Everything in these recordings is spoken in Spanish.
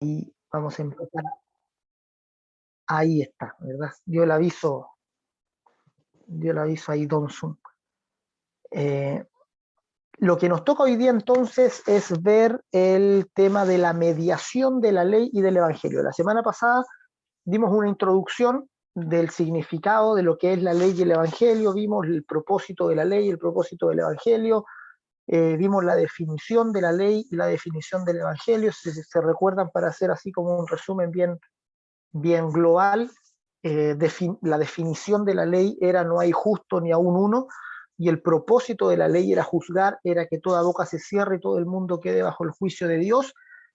Y vamos a empezar. Ahí está, ¿verdad? Dio el aviso ahí, Don Sun. Lo que nos toca hoy día entonces es ver el tema de la mediación de la ley y del evangelio. La semana pasada dimos una introducción del significado de lo que es la ley y el evangelio, vimos el propósito de la ley y el propósito del evangelio, vimos la definición de la ley y la definición del evangelio, se recuerdan, para hacer así como un resumen bien global. La definición de la ley era: no hay justo ni aún uno, y el propósito de la ley era juzgar, era que toda boca se cierre y todo el mundo quede bajo el juicio de Dios.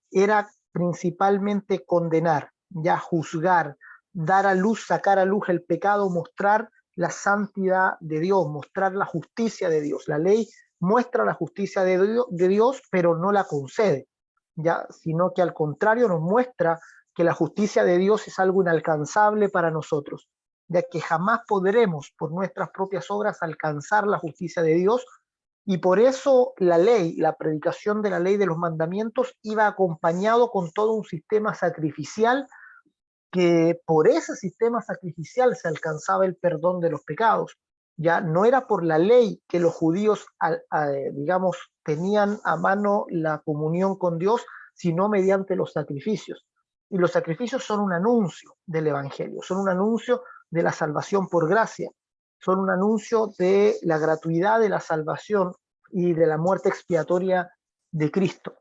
Era principalmente condenar, ya juzgar, dar a luz, sacar a luz el pecado, mostrar la santidad de Dios, mostrar la justicia de Dios. La ley muestra la justicia de Dios, pero no la concede, ya, sino que al contrario nos muestra que la justicia de Dios es algo inalcanzable para nosotros, ya que jamás podremos por nuestras propias obras alcanzar la justicia de Dios. Y por eso la ley, la predicación de la ley de los mandamientos, iba acompañado con todo un sistema sacrificial, que por ese sistema sacrificial se alcanzaba el perdón de los pecados. Ya no era por la ley que los judíos, digamos, tenían a mano la comunión con Dios, sino mediante los sacrificios. Y los sacrificios son un anuncio del evangelio, son un anuncio de la salvación por gracia, son un anuncio de la gratuidad de la salvación y de la muerte expiatoria de Cristo.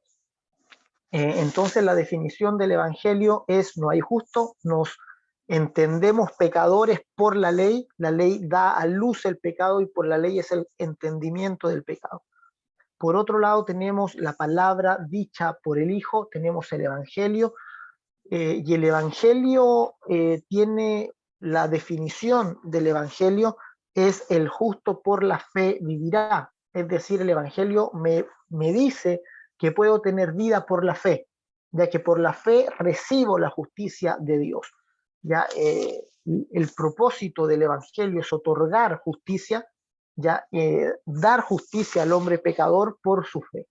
Entonces la definición del evangelio es: no hay justo, nos entendemos pecadores por la ley da a luz el pecado y por la ley es el entendimiento del pecado. Por otro lado tenemos la palabra dicha por el Hijo, tenemos el evangelio, y el evangelio tiene la definición del evangelio: es el justo por la fe vivirá. Es decir, el evangelio me dice que puedo tener vida por la fe, ya que por la fe recibo la justicia de Dios. Ya, el propósito del evangelio es otorgar justicia, ya, dar justicia al hombre pecador por su fe.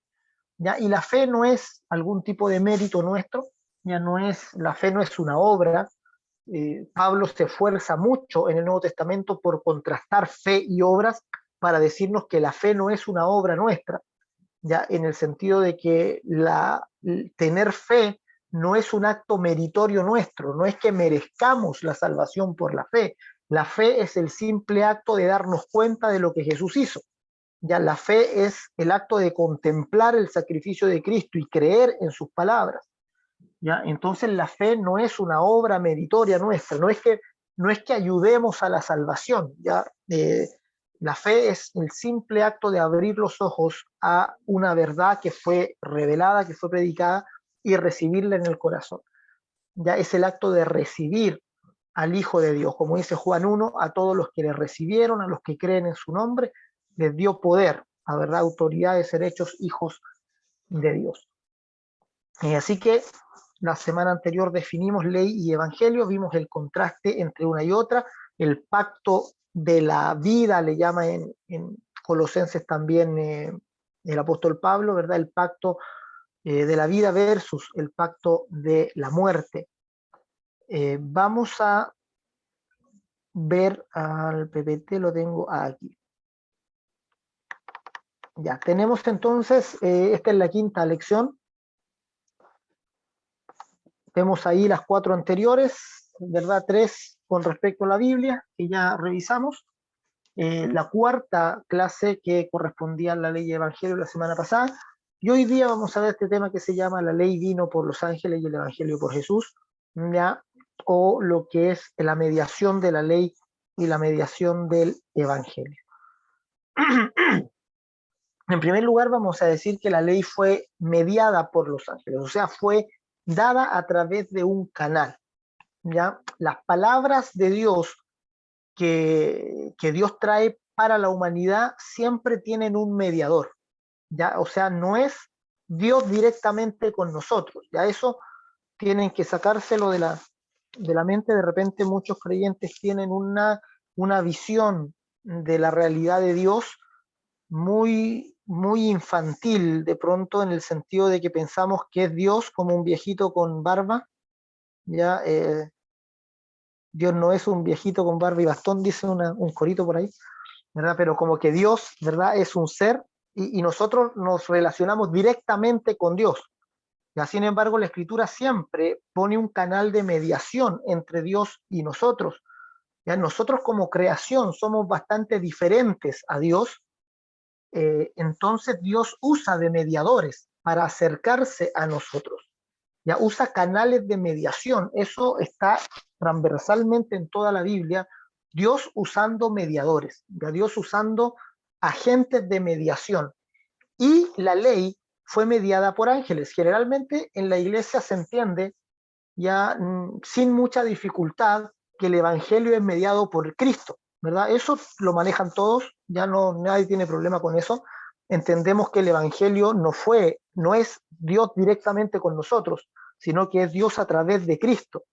¿Ya? Y la fe no es algún tipo de mérito nuestro, ya no es, la fe no es una obra. Pablo se esfuerza mucho en el Nuevo Testamento por contrastar fe y obras, para decirnos que la fe no es una obra nuestra, ya, en el sentido de que tener fe no es un acto meritorio nuestro, no es que merezcamos la salvación por la fe. La fe es el simple acto de darnos cuenta de lo que Jesús hizo. Ya, la fe es el acto de contemplar el sacrificio de Cristo y creer en sus palabras. Ya, entonces la fe no es una obra meritoria nuestra, no es que ayudemos a la salvación. Ya, la fe es el simple acto de abrir los ojos a una verdad que fue revelada, que fue predicada, y recibirla en el corazón. Ya, es el acto de recibir al Hijo de Dios, como dice Juan 1: a todos los que le recibieron, a los que creen en su nombre, les dio poder, a verdad, autoridad de ser hechos hijos de Dios. Así que la semana anterior definimos ley y evangelio, vimos el contraste entre una y otra, el pacto de la vida, le llama en Colosenses también el apóstol Pablo, ¿verdad? El pacto de la vida versus el pacto de la muerte. Vamos a ver al PPT, lo tengo aquí. Ya, tenemos entonces, esta es la quinta lección. Vemos ahí las 4 anteriores, ¿verdad? 3 con respecto a la Biblia, que ya revisamos. La cuarta clase, que correspondía a la ley y evangelio la semana pasada. Y hoy día vamos a ver este tema que se llama: la ley vino por los ángeles y el evangelio por Jesús, ¿ya? O lo que es la mediación de la ley y la mediación del evangelio. En primer lugar, vamos a decir que la ley fue mediada por los ángeles, o sea, fue dada a través de un canal. ¿Ya? Las palabras de Dios que Dios trae para la humanidad siempre tienen un mediador, ¿ya? O sea, no es Dios directamente con nosotros, ya eso tienen que sacárselo de la mente. De repente muchos creyentes tienen una visión de la realidad de Dios muy muy infantil de pronto, en el sentido de que pensamos que es Dios como un viejito con barba, ya Dios no es un viejito con barba y bastón, dice un corito por ahí, ¿verdad? Pero como que Dios, ¿verdad? Es un ser y nosotros nos relacionamos directamente con Dios. Ya, sin embargo, la Escritura siempre pone un canal de mediación entre Dios y nosotros. Ya, nosotros como creación somos bastante diferentes a Dios, entonces Dios usa de mediadores para acercarse a nosotros. Ya usa canales de mediación. Eso está transversalmente en toda la Biblia. Dios usando mediadores, ya Dios usando agentes de mediación. Y la ley fue mediada por ángeles. Generalmente en la iglesia se entiende ya sin mucha dificultad que el evangelio es mediado por Cristo, ¿verdad? Eso lo manejan todos, ya no nadie tiene problema con eso. Entendemos que el evangelio no es Dios directamente con nosotros, sino que es Dios a través de Cristo,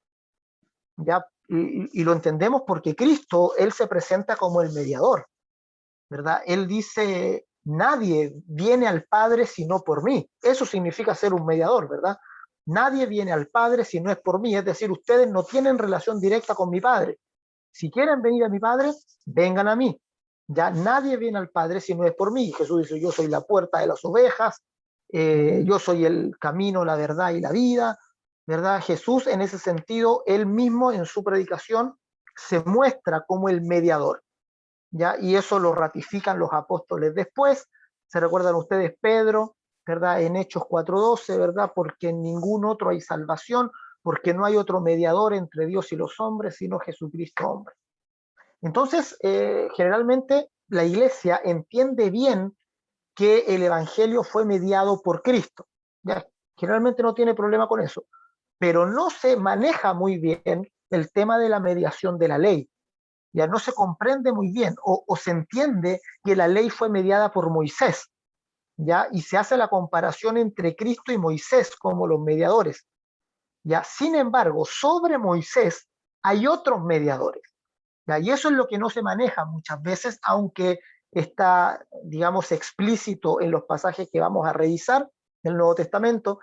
¿ya? Y lo entendemos porque Cristo, Él se presenta como el mediador, ¿verdad? Él dice, nadie viene al Padre sino por mí. Eso significa ser un mediador, ¿verdad? Nadie viene al Padre si no es por mí, es decir, ustedes no tienen relación directa con mi Padre. Si quieren venir a mi Padre, vengan a mí. Ya nadie viene al Padre si no es por mí. Jesús dice, yo soy la puerta de las ovejas, yo soy el camino, la verdad y la vida, ¿verdad? Jesús en ese sentido, él mismo en su predicación se muestra como el mediador. ¿Ya? Y eso lo ratifican los apóstoles después. Se recuerdan ustedes Pedro, ¿verdad? En Hechos 4:12, ¿verdad? Porque en ningún otro hay salvación, porque no hay otro mediador entre Dios y los hombres, sino Jesucristo hombre. Entonces, generalmente la iglesia entiende bien que el evangelio fue mediado por Cristo. ¿Ya? Generalmente no tiene problema con eso, pero no se maneja muy bien el tema de la mediación de la ley. Ya no se comprende muy bien o se entiende que la ley fue mediada por Moisés, ya, y se hace la comparación entre Cristo y Moisés como los mediadores. Ya, sin embargo, sobre Moisés hay otros mediadores, ya, y eso es lo que no se maneja muchas veces, aunque está, digamos, explícito en los pasajes que vamos a revisar del Nuevo Testamento,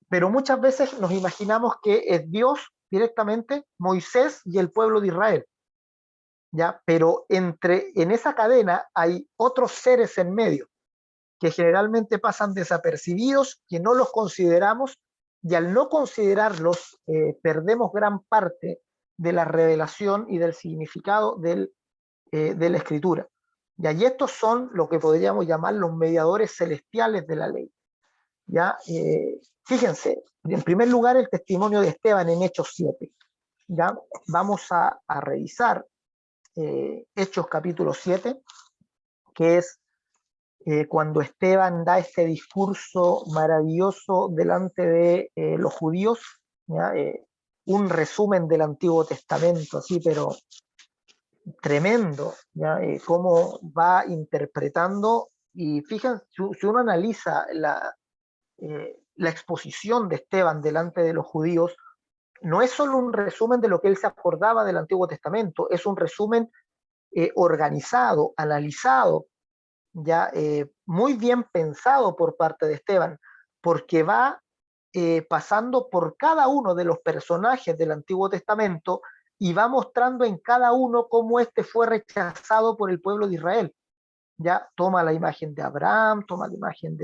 pero muchas veces nos imaginamos que es Dios directamente, Moisés y el pueblo de Israel. ¿Ya? Pero en esa cadena hay otros seres en medio que generalmente pasan desapercibidos, que no los consideramos y al no considerarlos perdemos gran parte de la revelación y del significado de la escritura. Y estos son lo que podríamos llamar los mediadores celestiales de la ley. ¿Ya? Fíjense, en primer lugar el testimonio de Esteban en Hechos 7. ¿Ya? Vamos a revisar Hechos capítulo 7, que es cuando Esteban da este discurso maravilloso delante de los judíos, ¿ya? Un resumen del Antiguo Testamento, así, pero tremendo, ¿ya? Cómo va interpretando, y fíjense, si uno analiza la exposición de Esteban delante de los judíos, no es solo un resumen de lo que él se acordaba del Antiguo Testamento, es un resumen organizado, analizado, ya muy bien pensado por parte de Esteban, porque va pasando por cada uno de los personajes del Antiguo Testamento y va mostrando en cada uno cómo este fue rechazado por el pueblo de Israel. Ya toma la imagen de Abraham, toma la imagen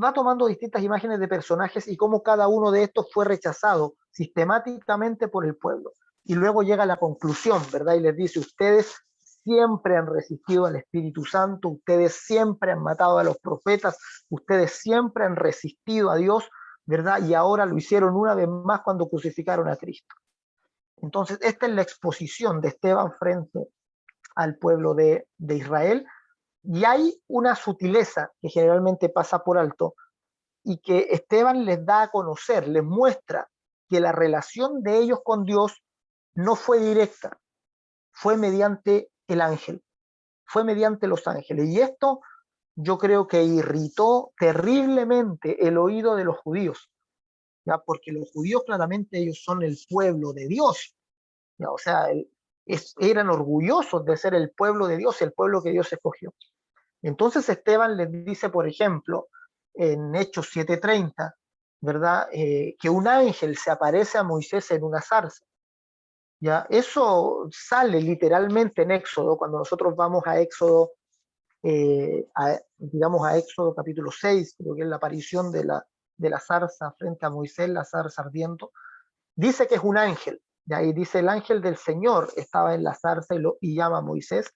va tomando distintas imágenes de personajes y cómo cada uno de estos fue rechazado sistemáticamente por el pueblo. Y luego llega a la conclusión, ¿verdad? Y les dice, ustedes siempre han resistido al Espíritu Santo, ustedes siempre han matado a los profetas, ustedes siempre han resistido a Dios, ¿verdad? Y ahora lo hicieron una vez más cuando crucificaron a Cristo. Entonces, esta es la exposición de Esteban frente al pueblo de Israel, y hay una sutileza que generalmente pasa por alto y que Esteban les da a conocer, les muestra que la relación de ellos con Dios no fue directa, fue mediante el ángel, fue mediante los ángeles. Y esto yo creo que irritó terriblemente el oído de los judíos, ¿ya? Porque los judíos claramente ellos son el pueblo de Dios, ¿ya? O sea, eran orgullosos de ser el pueblo de Dios, el pueblo que Dios escogió. Entonces Esteban les dice, por ejemplo, en Hechos 7:30, ¿verdad? Que un ángel se aparece a Moisés en una zarza. ¿Ya? Eso sale literalmente en Éxodo, cuando nosotros vamos a Éxodo, digamos a Éxodo capítulo 6, creo que es la aparición de la zarza frente a Moisés, la zarza ardiendo, dice que es un ángel, ¿ya? Y dice el ángel del Señor estaba en la zarza y llama a Moisés,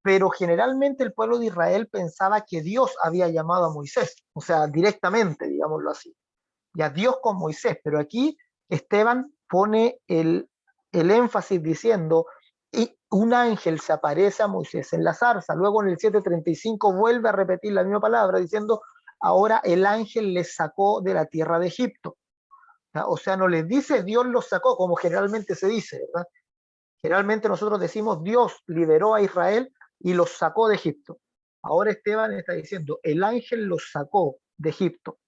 pero generalmente el pueblo de Israel pensaba que Dios había llamado a Moisés, o sea, directamente, digámoslo así, ya Dios con Moisés, pero aquí Esteban pone el énfasis diciendo, y un ángel se aparece a Moisés en la zarza, luego en el 7:35 vuelve a repetir la misma palabra diciendo, ahora el ángel les sacó de la tierra de Egipto. O sea, no les dice Dios los sacó, como generalmente se dice, ¿verdad? Generalmente nosotros decimos Dios liberó a Israel y los sacó de Egipto. Ahora Esteban está diciendo, el ángel los sacó de Egipto.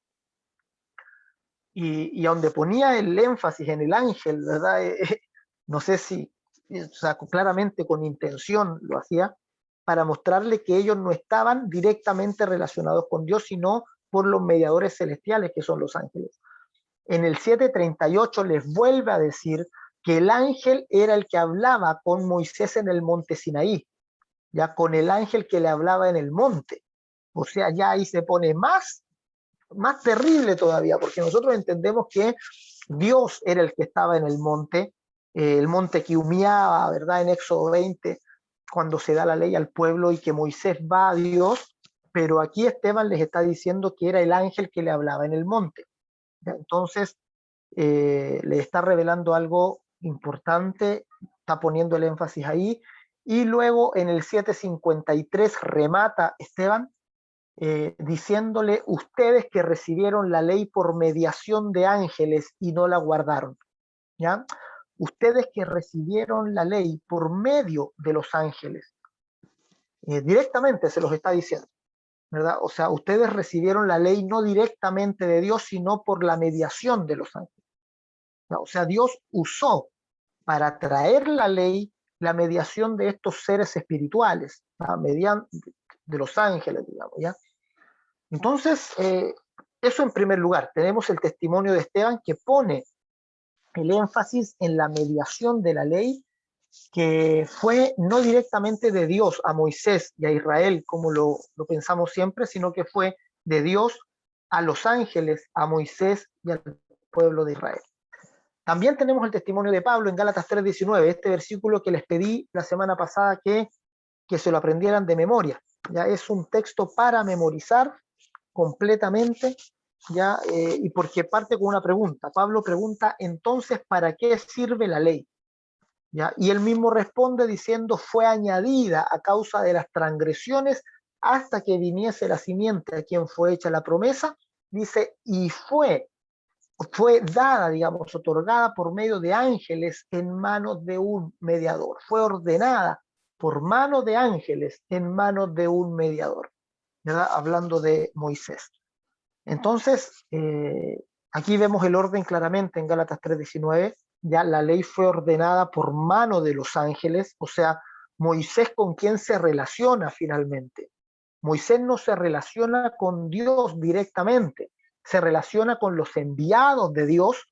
Y donde ponía el énfasis en el ángel, ¿verdad? No sé si, o sea, claramente con intención lo hacía, para mostrarle que ellos no estaban directamente relacionados con Dios, sino por los mediadores celestiales que son los ángeles. En el 7:38 les vuelve a decir que el ángel era el que hablaba con Moisés en el monte Sinaí, ya con el ángel que le hablaba en el monte. O sea, ya ahí se pone más terrible todavía, porque nosotros entendemos que Dios era el que estaba en el monte que humeaba, ¿verdad? En Éxodo 20, cuando se da la ley al pueblo y que Moisés va a Dios, pero aquí Esteban les está diciendo que era el ángel que le hablaba en el monte. ¿Ya? Entonces, le está revelando algo importante, está poniendo el énfasis ahí, y luego en el 7:53 remata Esteban diciéndole, ustedes que recibieron la ley por mediación de ángeles y no la guardaron, ¿ya? Ustedes que recibieron la ley por medio de los ángeles, directamente se los está diciendo, ¿verdad? O sea, ustedes recibieron la ley no directamente de Dios, sino por la mediación de los ángeles. O sea, Dios usó para traer la ley la mediación de estos seres espirituales, mediante de los ángeles, digamos, ¿ya? Entonces, eso en primer lugar, tenemos el testimonio de Esteban que pone el énfasis en la mediación de la ley que fue no directamente de Dios a Moisés y a Israel, como lo pensamos siempre, sino que fue de Dios a los ángeles, a Moisés y al pueblo de Israel. También tenemos el testimonio de Pablo en Gálatas 3:19, este versículo que les pedí la semana pasada que se lo aprendieran de memoria. Ya es un texto para memorizar completamente, ya, y porque parte con una pregunta. Pablo pregunta, entonces, ¿para qué sirve la ley? ¿Ya? Y él mismo responde diciendo, fue añadida a causa de las transgresiones hasta que viniese la simiente a quien fue hecha la promesa, dice, y fue dada, digamos, otorgada por medio de ángeles en manos de un mediador. Fue ordenada por manos de ángeles en manos de un mediador, ¿verdad? Hablando de Moisés. Entonces, aquí vemos el orden claramente en Gálatas 3:19, ya la ley fue ordenada por mano de los ángeles, o sea, Moisés con quien se relaciona finalmente. Moisés no se relaciona con Dios directamente, se relaciona con los enviados de Dios,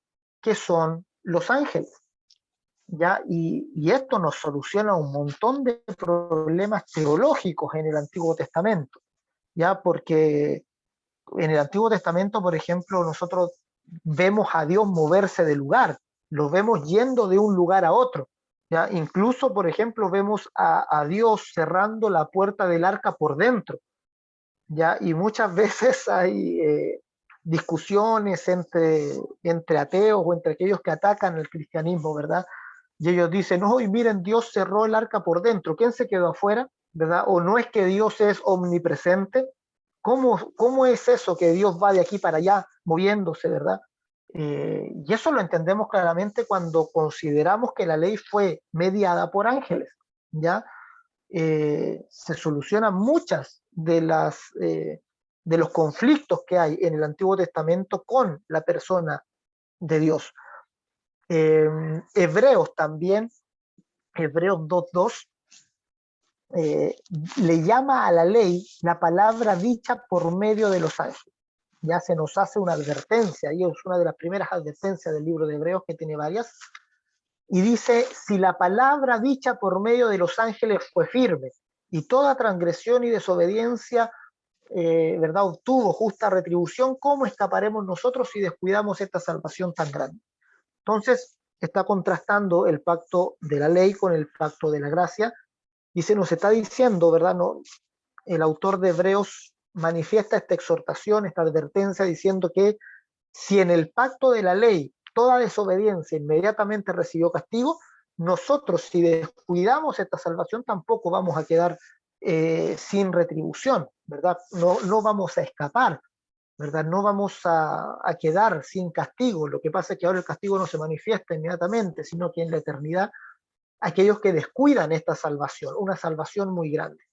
que son los ángeles. ¿Ya? Y esto nos soluciona un montón de problemas teológicos en el Antiguo Testamento, ¿ya? Porque en el Antiguo Testamento, por ejemplo, nosotros vemos a Dios moverse de lugar, lo vemos yendo de un lugar a otro. ¿Ya? Incluso, por ejemplo, vemos a Dios cerrando la puerta del arca por dentro. ¿Ya? Y muchas veces hay discusiones entre ateos o entre aquellos que atacan el cristianismo, ¿verdad? Y ellos dicen, no, y miren, Dios cerró el arca por dentro, ¿quién se quedó afuera? ¿Verdad? O no es que Dios es omnipresente. ¿Cómo es eso que Dios va de aquí para allá moviéndose, verdad? Y eso lo entendemos claramente cuando consideramos que la ley fue mediada por ángeles, ¿ya? Se solucionan muchas de los conflictos que hay en el Antiguo Testamento con la persona de Dios. Hebreos también, Hebreos 2:2, eh, le llama a la ley la palabra dicha por medio de los ángeles. Ya se nos hace una advertencia, y es una de las primeras advertencias del libro de Hebreos, que tiene varias, y dice: si la palabra dicha por medio de los ángeles fue firme, y toda transgresión y desobediencia, ¿verdad?, obtuvo justa retribución, ¿cómo escaparemos nosotros si descuidamos esta salvación tan grande? Entonces, está contrastando el pacto de la ley con el pacto de la gracia, y se nos está diciendo, ¿verdad? No, el autor de Hebreos manifiesta esta exhortación, esta advertencia, diciendo que si en el pacto de la ley toda desobediencia inmediatamente recibió castigo, nosotros, si descuidamos esta salvación, tampoco vamos a quedar sin retribución, ¿verdad? No, no vamos a escapar, ¿verdad? No vamos a quedar sin castigo. Lo que pasa es que ahora el castigo no se manifiesta inmediatamente, sino que en la eternidad, aquellos que descuidan esta salvación, una salvación muy grande.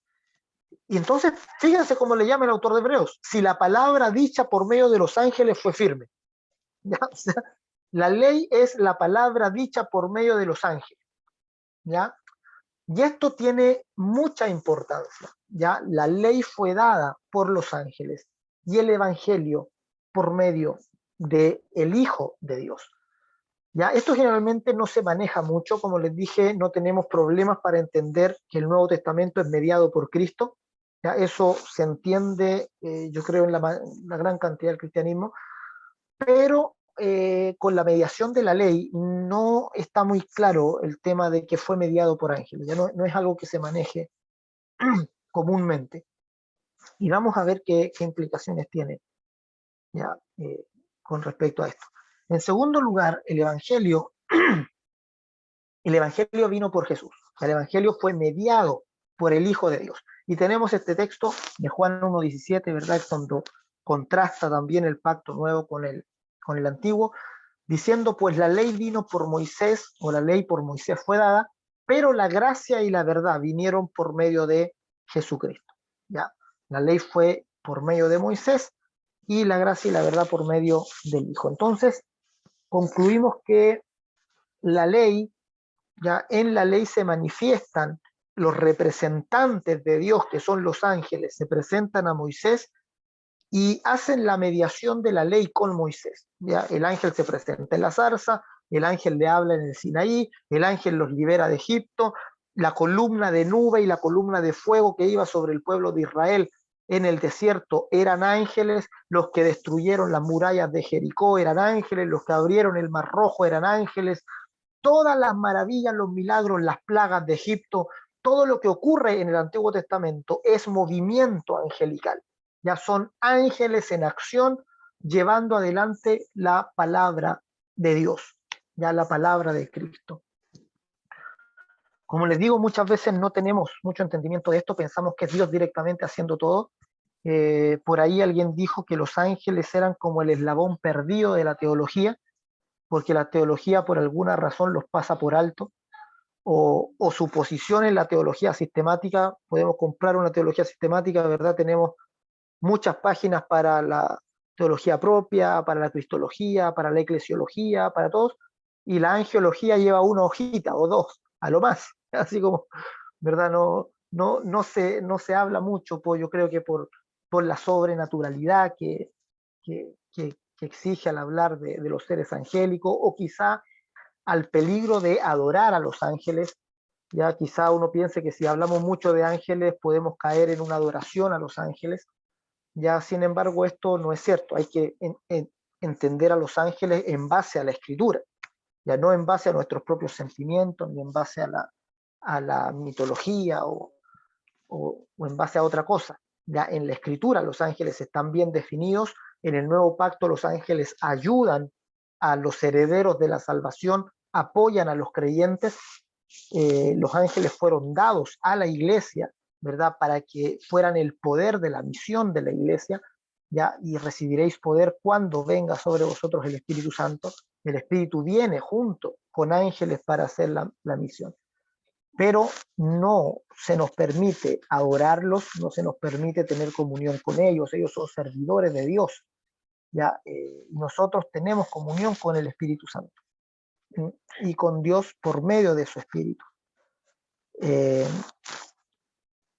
Y entonces, fíjense cómo le llama el autor de Hebreos: si la palabra dicha por medio de los ángeles fue firme. ¿Ya? O sea, la ley es la palabra dicha por medio de los ángeles, ¿ya? Y esto tiene mucha importancia, ¿ya? La ley fue dada por los ángeles y el evangelio por medio de el Hijo de Dios. ¿Ya? Esto generalmente no se maneja mucho, como les dije, no tenemos problemas para entender que el Nuevo Testamento es mediado por Cristo. ¿Ya? Eso se entiende, yo creo, en la gran cantidad del cristianismo, pero con la mediación de la ley no está muy claro el tema de que fue mediado por ángeles. Ya no, no es algo que se maneje comúnmente. Y vamos a ver qué implicaciones tiene, ya, con respecto a esto. En segundo lugar, el evangelio vino por Jesús. El evangelio fue mediado por el Hijo de Dios. Y tenemos este texto de Juan 1:17, ¿verdad?, cuando contrasta también el pacto nuevo con el antiguo, diciendo: pues la ley vino por Moisés, o la ley por Moisés fue dada, pero la gracia y la verdad vinieron por medio de Jesucristo. ¿Ya? La ley fue por medio de Moisés, y la gracia y la verdad por medio del Hijo. Entonces, concluimos que la ley, ya en la ley se manifiestan los representantes de Dios, que son los ángeles, se presentan a Moisés y hacen la mediación de la ley con Moisés. ¿Ya? El ángel se presenta en la zarza, el ángel le habla en el Sinaí, el ángel los libera de Egipto, la columna de nube y la columna de fuego que iba sobre el pueblo de Israel en el desierto eran ángeles, los que destruyeron las murallas de Jericó eran ángeles, los que abrieron el mar rojo eran ángeles. Todas las maravillas, los milagros, las plagas de Egipto, todo lo que ocurre en el Antiguo Testamento es movimiento angelical. Ya son ángeles en acción llevando adelante la palabra de Dios, ya la palabra de Cristo. Como les digo, muchas veces no tenemos mucho entendimiento de esto, pensamos que es Dios directamente haciendo todo. Por ahí alguien dijo que los ángeles eran como el eslabón perdido de la teología, porque la teología por alguna razón los pasa por alto, o su posición en la teología sistemática. Podemos comprar una teología sistemática, ¿verdad? Tenemos muchas páginas para la teología propia, para la cristología, para la eclesiología, para todos, y la angelología lleva una hojita o dos, a lo más, así como, ¿verdad? No se habla mucho, pues yo creo que por la sobrenaturalidad que exige al hablar de los seres angélicos, o quizá al peligro de adorar a los ángeles. Ya quizá uno piense que si hablamos mucho de ángeles podemos caer en una adoración a los ángeles. Ya, sin embargo, esto no es cierto. Hay que entender a los ángeles en base a la escritura, ya no en base a nuestros propios sentimientos, ni en base a la mitología, o en base a otra cosa. Ya en la escritura los ángeles están bien definidos. En el nuevo pacto los ángeles ayudan a los herederos de la salvación, apoyan a los creyentes. Los ángeles fueron dados a la iglesia, ¿verdad?, para que fueran el poder de la misión de la iglesia. ¿Ya? Y recibiréis poder cuando venga sobre vosotros el Espíritu Santo. El Espíritu viene junto con ángeles para hacer la misión, pero no se nos permite adorarlos, no se nos permite tener comunión con ellos. Ellos son servidores de Dios. ¿Ya? Nosotros tenemos comunión con el Espíritu Santo, y con Dios por medio de su Espíritu. Eh,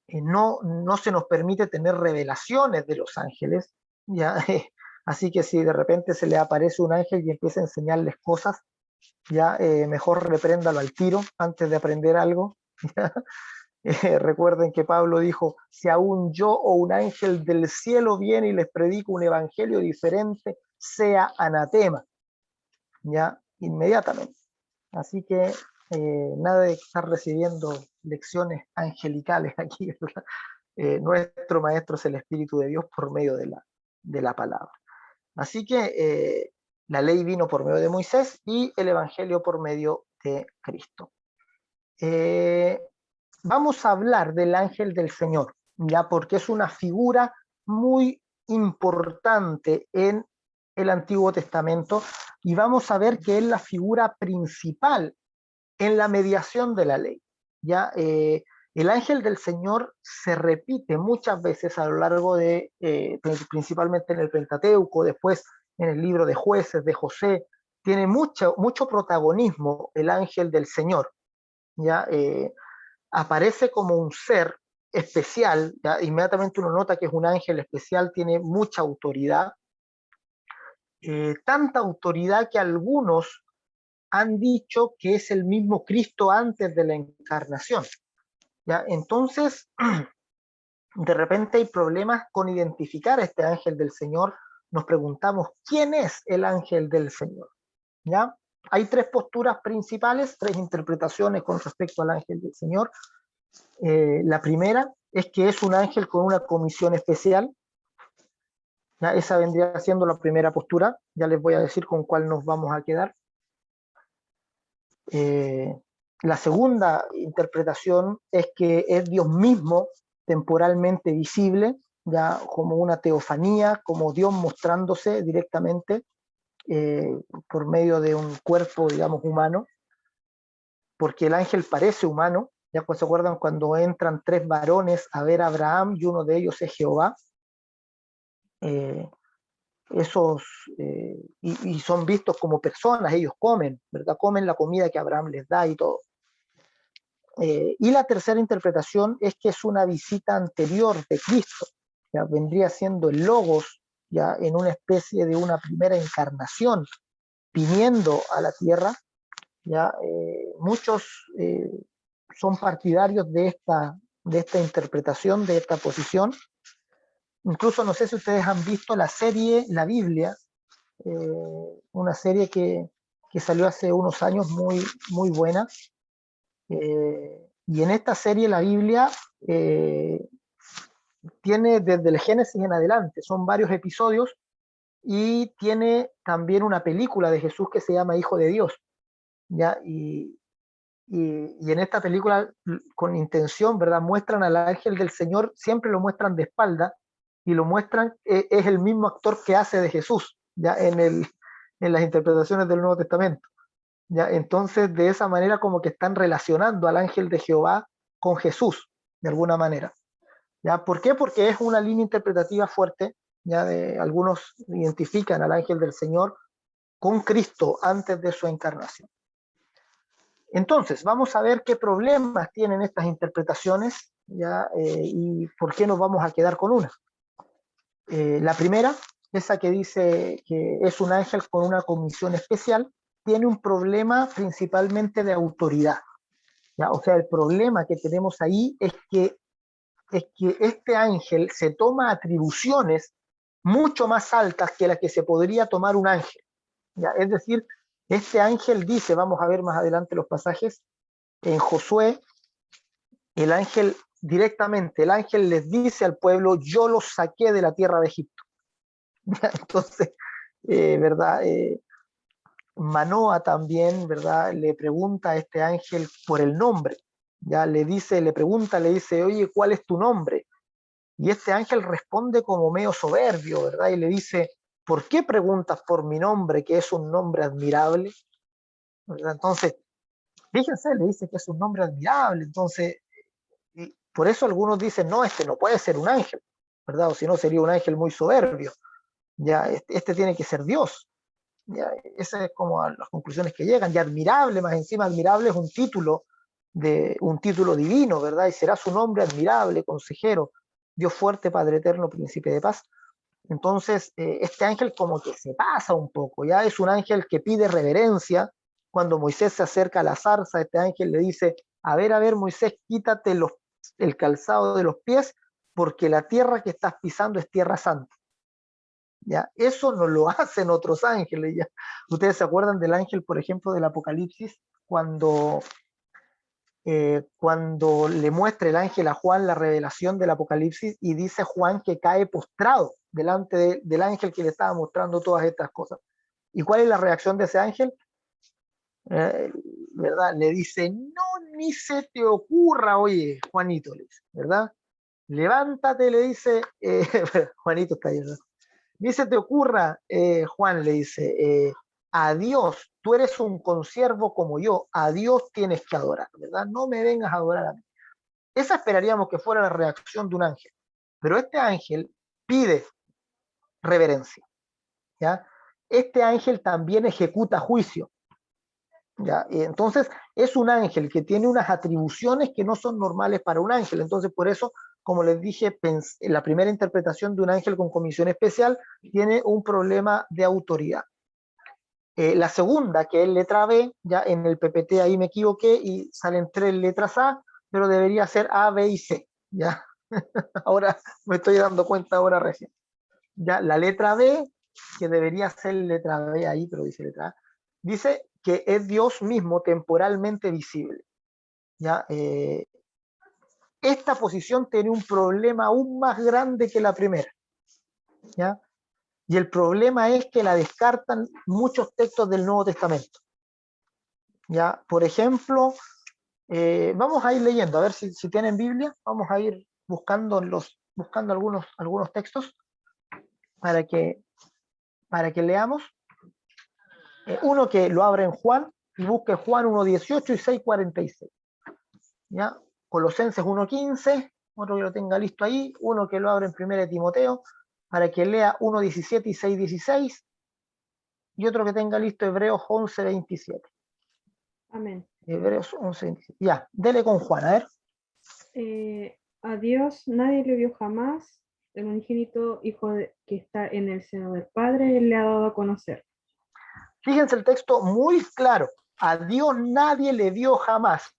no se nos permite tener revelaciones de los ángeles, ¿ya? Así que si de repente se le aparece un ángel y empieza a enseñarles cosas, ya mejor repréndalo al tiro antes de aprender algo. ¿Ya? Recuerden que Pablo dijo, si aún yo o un ángel del cielo viene y les predico un evangelio diferente, sea anatema, ya inmediatamente. Así que nada de estar recibiendo lecciones angelicales aquí, ¿verdad? Nuestro maestro es el Espíritu de Dios por medio de la palabra. Así que la ley vino por medio de Moisés y el evangelio por medio de Cristo. Vamos a hablar del ángel del Señor, ya porque es una figura muy importante en el Antiguo Testamento y vamos a ver que es la figura principal en la mediación de la ley. Ya el ángel del Señor se repite muchas veces a lo largo de, principalmente en el Pentateuco, después en el libro de Jueces, de José, tiene mucho protagonismo el ángel del Señor. Ya aparece como un ser especial, ¿ya? Inmediatamente uno nota que es un ángel especial, tiene mucha autoridad, tanta autoridad que algunos han dicho que es el mismo Cristo antes de la encarnación. ¿Ya? Entonces, de repente hay problemas con identificar a este ángel del Señor. Nos preguntamos, ¿quién es el ángel del Señor? ¿Ya? Hay tres posturas principales, tres interpretaciones con respecto al ángel del Señor. La primera es que es un ángel con una comisión especial. ¿Ya? Esa vendría siendo la primera postura. Ya les voy a decir con cuál nos vamos a quedar. La segunda interpretación es que es Dios mismo temporalmente visible, ya como una teofanía, como Dios mostrándose directamente por medio de un cuerpo, digamos, humano, porque el ángel parece humano. Ya pues, se acuerdan cuando entran tres varones a ver a Abraham y uno de ellos es Jehová. Esos y son vistos como personas, ellos comen, ¿verdad? Comen la comida que Abraham les da y todo. Y la tercera interpretación es que es una visita anterior de Cristo, ya vendría siendo el Logos, ya en una especie de una primera encarnación, viniendo a la tierra. Ya muchos son partidarios de esta interpretación, de esta posición. Incluso no sé si ustedes han visto la serie La Biblia, una serie que salió hace unos años muy buena. Y en esta serie la Biblia tiene desde el Génesis en adelante, son varios episodios y tiene también una película de Jesús que se llama Hijo de Dios. ¿Ya? Y en esta película, con intención, ¿verdad? Muestran al ángel del Señor, siempre lo muestran de espalda y lo muestran, es el mismo actor que hace de Jesús, ya en las interpretaciones del Nuevo Testamento. ¿Ya? Entonces, de esa manera como que están relacionando al ángel de Jehová con Jesús, de alguna manera. ¿Ya? ¿Por qué? Porque es una línea interpretativa fuerte, ya de algunos identifican al ángel del Señor con Cristo antes de su encarnación. Entonces, vamos a ver qué problemas tienen estas interpretaciones, ¿ya? Y por qué nos vamos a quedar con una. La primera, esa que dice que es un ángel con una comisión especial, tiene un problema principalmente de autoridad. ¿Ya? O sea, el problema que tenemos ahí es que este ángel se toma atribuciones mucho más altas que las que se podría tomar un ángel. ¿Ya? Es decir, este ángel dice, vamos a ver más adelante los pasajes, en Josué, el ángel directamente, el ángel les dice al pueblo, yo los saqué de la tierra de Egipto. ¿Ya? Entonces, ¿verdad? Manoa también, ¿verdad? Le pregunta a este ángel por el nombre. Ya le dice, le pregunta, le dice, oye, ¿cuál es tu nombre? Y este ángel responde como medio soberbio, ¿verdad? Y le dice, ¿por qué preguntas por mi nombre, que es un nombre admirable? ¿Verdad? Entonces, fíjense, le dice que es un nombre admirable. Entonces, y por eso algunos dicen, no, este no puede ser un ángel, ¿verdad? O si no, sería un ángel muy soberbio. Ya, este tiene que ser Dios. Ya, esa es como a las conclusiones que llegan. Y admirable, más encima, admirable es un título, de un título divino, ¿verdad? Y será su nombre admirable, consejero, Dios fuerte, Padre eterno, príncipe de paz. Entonces, este ángel como que se pasa un poco, ya es un ángel que pide reverencia. Cuando Moisés se acerca a la zarza, este ángel le dice, a ver, Moisés, quítate el calzado de los pies, porque la tierra que estás pisando es tierra santa. ¿Ya? Eso no lo hacen otros ángeles. ¿Ya? Ustedes se acuerdan del ángel, por ejemplo, del Apocalipsis, cuando le muestra el ángel a Juan la revelación del Apocalipsis y dice Juan que cae postrado delante del ángel que le estaba mostrando todas estas cosas. ¿Y cuál es la reacción de ese ángel? ¿Verdad? Le dice, no, ni se te ocurra, oye, Juanito, le dice, ¿verdad? Levántate, le dice, Juanito está ahí, ¿verdad? Ni se te ocurra, Juan, le dice, a Dios, tú eres un consiervo como yo, a Dios tienes que adorar, ¿verdad? No me vengas a adorar a mí. Esa esperaríamos que fuera la reacción de un ángel, pero este ángel pide reverencia, ¿ya? Este ángel también ejecuta juicio, ¿ya? Y entonces es un ángel que tiene unas atribuciones que no son normales para un ángel. Entonces, por eso, como les dije, la primera interpretación de un ángel con comisión especial tiene un problema de autoridad. La segunda, que es letra B, ya en el PPT ahí me equivoqué y salen 3 letras A, pero debería ser A, B y C. ¿Ya? Ahora me estoy dando cuenta ahora recién. Ya, la letra B, que debería ser letra B ahí, pero dice letra A, dice que es Dios mismo temporalmente visible. ¿Ya? Esta posición tiene un problema aún más grande que la primera. ¿Ya? Y el problema es que la descartan muchos textos del Nuevo Testamento. ¿Ya? Por ejemplo, vamos a ir leyendo, a ver si tienen Biblia, vamos a ir buscando algunos textos para que leamos. Uno que lo abra en Juan y busque Juan 1.18 y 6.46. ¿Ya? Colosenses 1.15, otro que lo tenga listo ahí, uno que lo abra en 1 Timoteo para que lea 1.17 y 6.16, y otro que tenga listo Hebreos 11.27. Amén. Hebreos 11.27. Ya, dele con Juan, a ver. A Dios nadie le vio jamás, el unigénito Hijo que está en el seno del Padre, Él le ha dado a conocer. Fíjense el texto muy claro. A Dios nadie le vio jamás.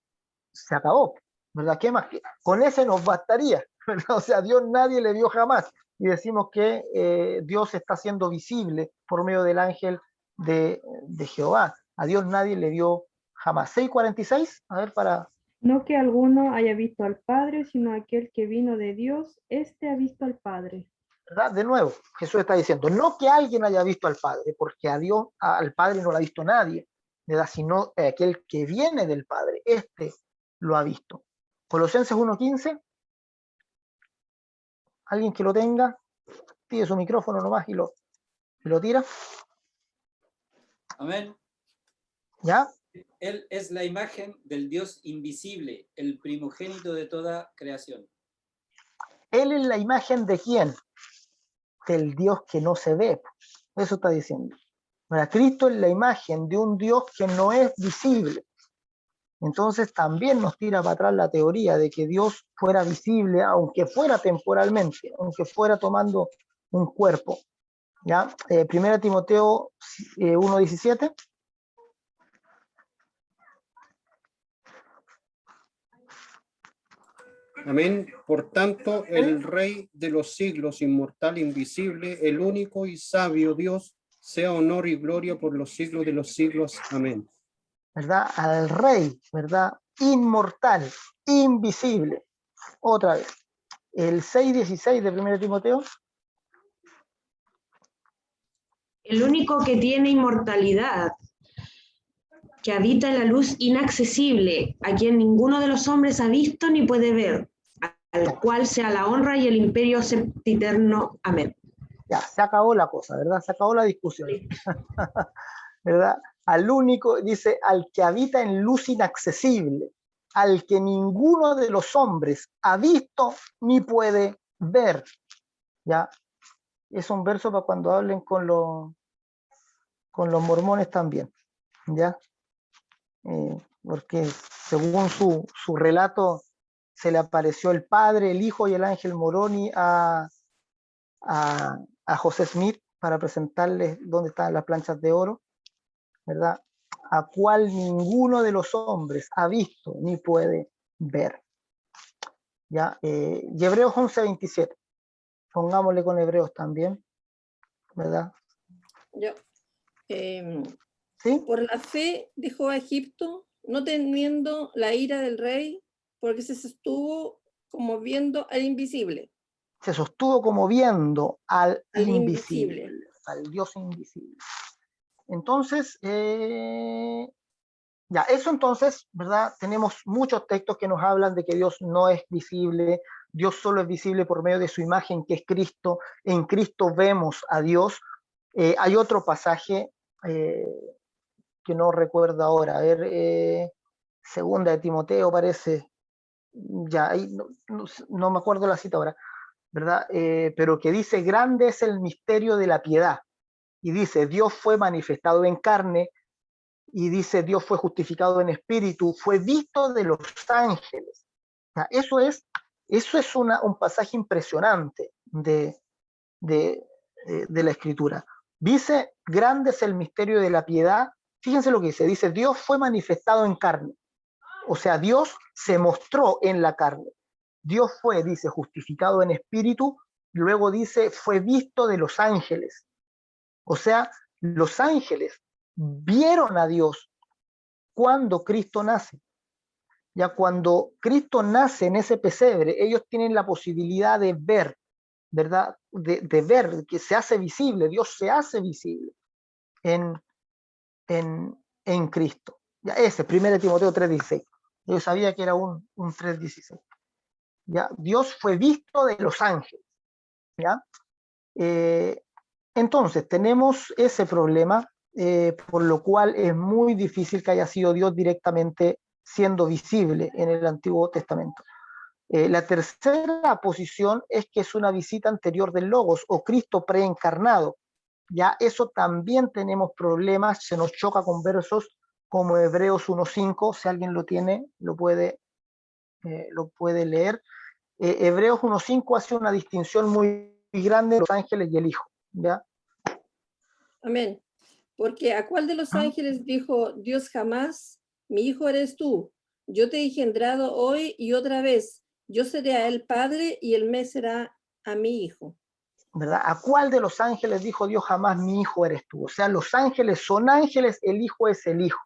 Se acabó, ¿verdad? ¿Qué más? Con ese nos bastaría, ¿verdad? O sea, a Dios nadie le vio jamás. Y decimos que Dios está siendo visible por medio del ángel de Jehová. A Dios nadie le vio jamás. 6.46, a ver, para... No que alguno haya visto al Padre, sino aquel que vino de Dios, éste ha visto al Padre. ¿Verdad? De nuevo, Jesús está diciendo, no que alguien haya visto al Padre, porque a Dios, al Padre no lo ha visto nadie, ¿verdad? Sino aquel que viene del Padre, este lo ha visto. Colosenses 1.15, alguien que lo tenga, pide su micrófono nomás y lo tira. Amén. ¿Ya? Él es la imagen del Dios invisible, el primogénito de toda creación. Él es la imagen de quién? Del Dios que no se ve. Eso está diciendo. Ahora, Cristo es la imagen de un Dios que no es visible. Entonces también nos tira para atrás la teoría de que Dios fuera visible, aunque fuera temporalmente, aunque fuera tomando un cuerpo. ¿Ya? 1 Timoteo 1.17. Amén. Por tanto, el Rey de los siglos, inmortal, invisible, el único y sabio Dios, sea honor y gloria por los siglos de los siglos. Amén. ¿Verdad? Al Rey, ¿verdad? Inmortal, invisible. Otra vez. El 6.16 de 1 Timoteo. El único que tiene inmortalidad, que habita en la luz inaccesible, a quien ninguno de los hombres ha visto ni puede ver, al cual sea la honra y el imperio sempiterno. Amén. Ya, se acabó la cosa, ¿verdad? Se acabó la discusión. ¿Verdad? Al único, dice, al que habita en luz inaccesible, al que ninguno de los hombres ha visto ni puede ver. ¿Ya? Es un verso para cuando hablen con los mormones también. ¿Ya? porque según su relato se le apareció el Padre, el Hijo y el ángel Moroni a José Smith para presentarles dónde están las planchas de oro, ¿verdad? A cual ninguno de los hombres ha visto ni puede ver. ¿Ya? Y Hebreos 11:27. Pongámosle con Hebreos también, ¿verdad? Yo, ¿Sí? por la fe dejó a Egipto, no temiendo la ira del rey, porque se sostuvo como viendo al invisible. Se sostuvo como viendo al Al invisible, invisible. al Dios invisible. Entonces, ya, eso entonces, ¿verdad? Tenemos muchos textos que nos hablan de que Dios no es visible, Dios solo es visible por medio de su imagen, que es Cristo. En Cristo vemos a Dios. Hay otro pasaje que no recuerdo ahora, a ver, segunda de Timoteo parece, ya, ahí no me acuerdo la cita ahora, ¿verdad? Pero que dice, grande es el misterio de la piedad. Y dice, Dios fue manifestado en carne, y dice, Dios fue justificado en espíritu, fue visto de los ángeles. O sea, eso es un pasaje impresionante de la Escritura. Dice, grande es el misterio de la piedad. Fíjense lo que dice, Dios fue manifestado en carne. O sea, Dios se mostró en la carne. Dios fue, dice, justificado en espíritu, luego dice, fue visto de los ángeles. O sea, los ángeles vieron a Dios cuando Cristo nace. Ya cuando Cristo nace en ese pesebre, ellos tienen la posibilidad de ver, ¿verdad? De ver, que se hace visible, Dios se hace visible en Cristo. Ya ese, 1 Timoteo 3:16. Yo sabía que era un 3:16. ¿Ya? Dios fue visto de los ángeles. ¿Ya? Entonces, tenemos ese problema, por lo cual es muy difícil que haya sido Dios directamente siendo visible en el Antiguo Testamento. La tercera posición es que es una visita anterior del Logos o Cristo preencarnado. Ya eso también tenemos problemas, se nos choca con versos como Hebreos 1:5, si alguien lo tiene, lo puede leer. Hebreos 1:5 hace una distinción muy grande de los ángeles y el Hijo. ¿Ya? Amén. Porque ¿a cuál de los ángeles dijo Dios jamás, mi hijo eres tú? Yo te he engendrado hoy y otra vez. Yo seré a él padre y él me será a mi hijo. ¿Verdad? ¿A cuál de los ángeles dijo Dios jamás, mi hijo eres tú? O sea, los ángeles son ángeles, el hijo es el hijo.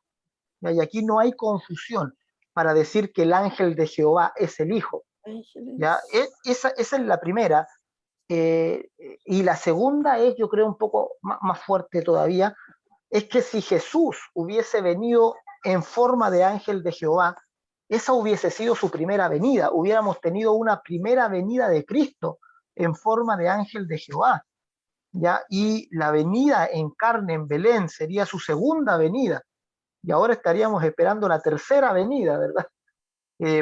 ¿Ya? Y aquí no hay confusión para decir que el ángel de Jehová es el hijo. Ángeles. ¿Ya? Esa es la primera. Y la segunda es, yo creo, un poco más fuerte todavía, es que si Jesús hubiese venido en forma de ángel de Jehová, esa hubiese sido su primera venida. Hubiéramos tenido una primera venida de Cristo en forma de ángel de Jehová. ¿Ya? Y la venida en carne en Belén sería su segunda venida. Y ahora estaríamos esperando la tercera venida, ¿verdad?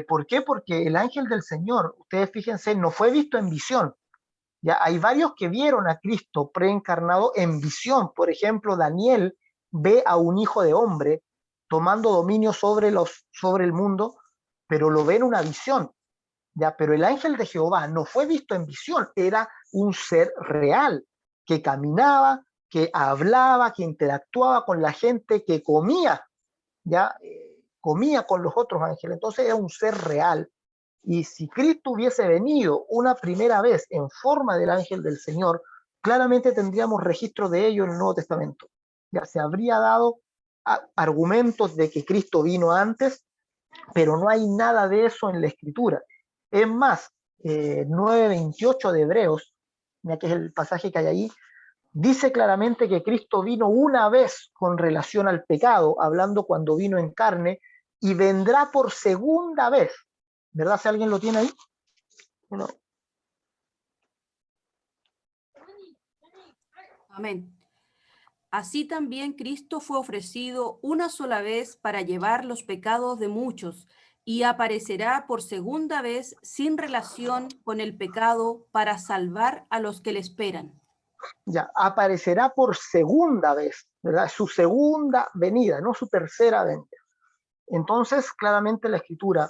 ¿Por qué? Porque el ángel del Señor, ustedes fíjense, no fue visto en visión. Ya hay varios que vieron a Cristo preencarnado en visión. Por ejemplo, Daniel ve a un hijo de hombre tomando dominio sobre el mundo, pero lo ve en una visión. Ya, pero el ángel de Jehová no fue visto en visión, era un ser real que caminaba, que hablaba, que interactuaba con la gente, que comía, ya comía con los otros ángeles. Entonces era un ser real. Y si Cristo hubiese venido una primera vez en forma del ángel del Señor, claramente tendríamos registro de ello en el Nuevo Testamento. Ya se habría dado argumentos de que Cristo vino antes, pero no hay nada de eso en la Escritura. Es más, 9:28 de Hebreos, ya que es el pasaje que hay ahí, dice claramente que Cristo vino una vez con relación al pecado, hablando cuando vino en carne, y vendrá por segunda vez. ¿Verdad? Si alguien lo tiene ahí. Bueno. Amén. Así también Cristo fue ofrecido una sola vez para llevar los pecados de muchos y aparecerá por segunda vez sin relación con el pecado para salvar a los que le esperan. Ya, aparecerá por segunda vez, ¿verdad? Su segunda venida, no su tercera venida. Entonces, claramente la Escritura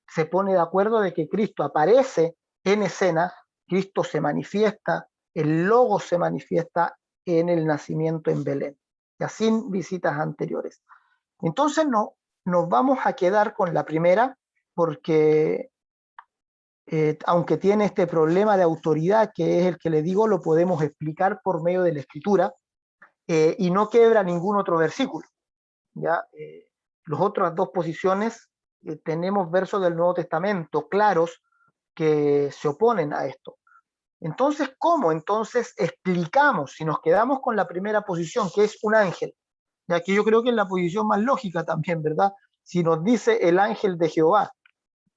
se pone de acuerdo de que Cristo aparece en escena, Cristo se manifiesta, el Logos se manifiesta en el nacimiento en Belén, ya sin visitas anteriores. Entonces nos vamos a quedar con la primera, porque aunque tiene este problema de autoridad, que es el que le digo, lo podemos explicar por medio de la Escritura, y no quebra ningún otro versículo. ¿Ya? Las otras dos posiciones, tenemos versos del Nuevo Testamento claros que se oponen a esto. Entonces, ¿cómo? Entonces explicamos, si nos quedamos con la primera posición, que es un ángel, ya que yo creo que es la posición más lógica también, ¿verdad? Si nos dice el ángel de Jehová,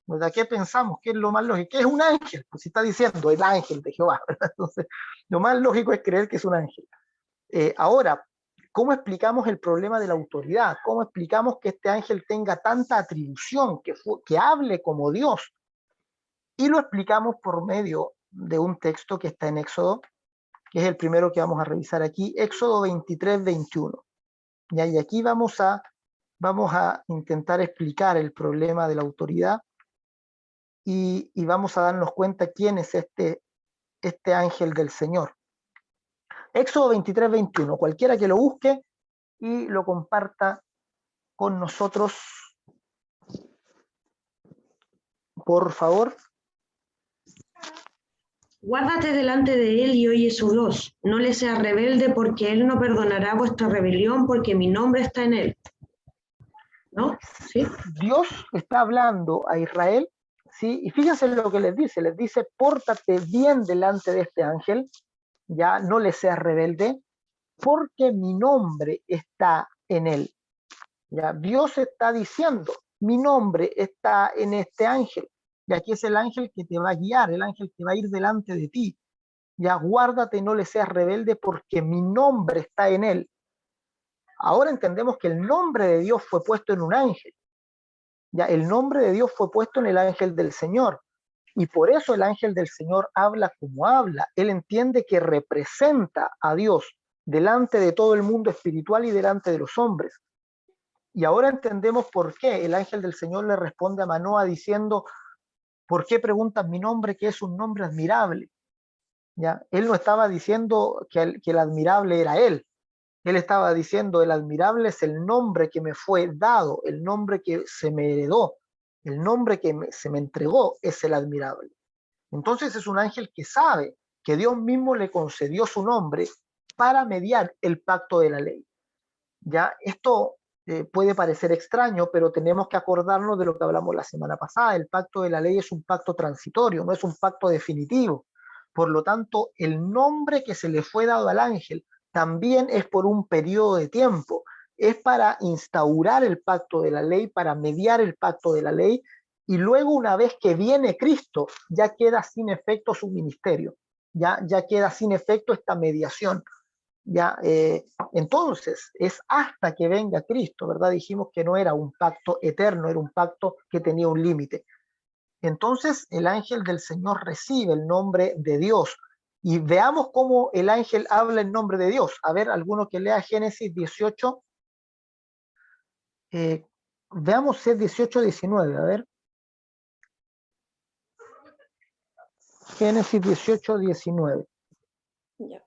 ¿verdad? ¿Qué pensamos? ¿Qué es lo más lógico? ¿Qué es un ángel? Pues si está diciendo el ángel de Jehová, ¿verdad? Entonces, lo más lógico es creer que es un ángel. Ahora, ¿cómo explicamos el problema de la autoridad? ¿Cómo explicamos que este ángel tenga tanta atribución, que hable como Dios? Y lo explicamos por medio de un texto que está en Éxodo, que es el primero que vamos a revisar aquí, Éxodo 23, 21. ¿Ya? Y aquí vamos a intentar explicar el problema de la autoridad y vamos a darnos cuenta quién es este ángel del Señor. Éxodo 23, 21. Cualquiera que lo busque y lo comparta con nosotros, por favor. Guárdate delante de él y oye su voz. No le seas rebelde, porque él no perdonará vuestra rebelión, porque mi nombre está en él. ¿No? ¿Sí? Dios está hablando a Israel, ¿sí? Y fíjense lo que les dice, pórtate bien delante de este ángel, ya no le seas rebelde, porque mi nombre está en él. Ya Dios está diciendo, mi nombre está en este ángel, y aquí es el ángel que te va a guiar, el ángel que va a ir delante de ti. Ya guárdate, no le seas rebelde, porque mi nombre está en él. Ahora entendemos que el nombre de Dios fue puesto en un ángel. Ya el nombre de Dios fue puesto en el ángel del Señor. Y por eso el ángel del Señor habla como habla. Él entiende que representa a Dios delante de todo el mundo espiritual y delante de los hombres. Y ahora entendemos por qué el ángel del Señor le responde a Manoa diciendo, ¿por qué preguntas mi nombre, que es un nombre admirable? ¿Ya? Él no estaba diciendo que el admirable era él. Él estaba diciendo, el admirable es el nombre que me fue dado, el nombre que se me heredó, el nombre que se me entregó es el admirable. Entonces es un ángel que sabe que Dios mismo le concedió su nombre para mediar el pacto de la ley. Ya esto puede parecer extraño, pero tenemos que acordarnos de lo que hablamos la semana pasada. El pacto de la ley es un pacto transitorio, no es un pacto definitivo. Por lo tanto, el nombre que se le fue dado al ángel también es por un periodo de tiempo. Es para instaurar el pacto de la ley, para mediar el pacto de la ley, y luego una vez que viene Cristo, ya queda sin efecto su ministerio, ya queda sin efecto esta mediación. Ya, entonces es hasta que venga Cristo, ¿verdad? Dijimos que no era un pacto eterno, era un pacto que tenía un límite. Entonces el ángel del Señor recibe el nombre de Dios. Y veamos cómo el ángel habla en nombre de Dios. A ver, alguno que lea Génesis 18. Veamos si es 18 19, a ver. Génesis 18, 19. Ya.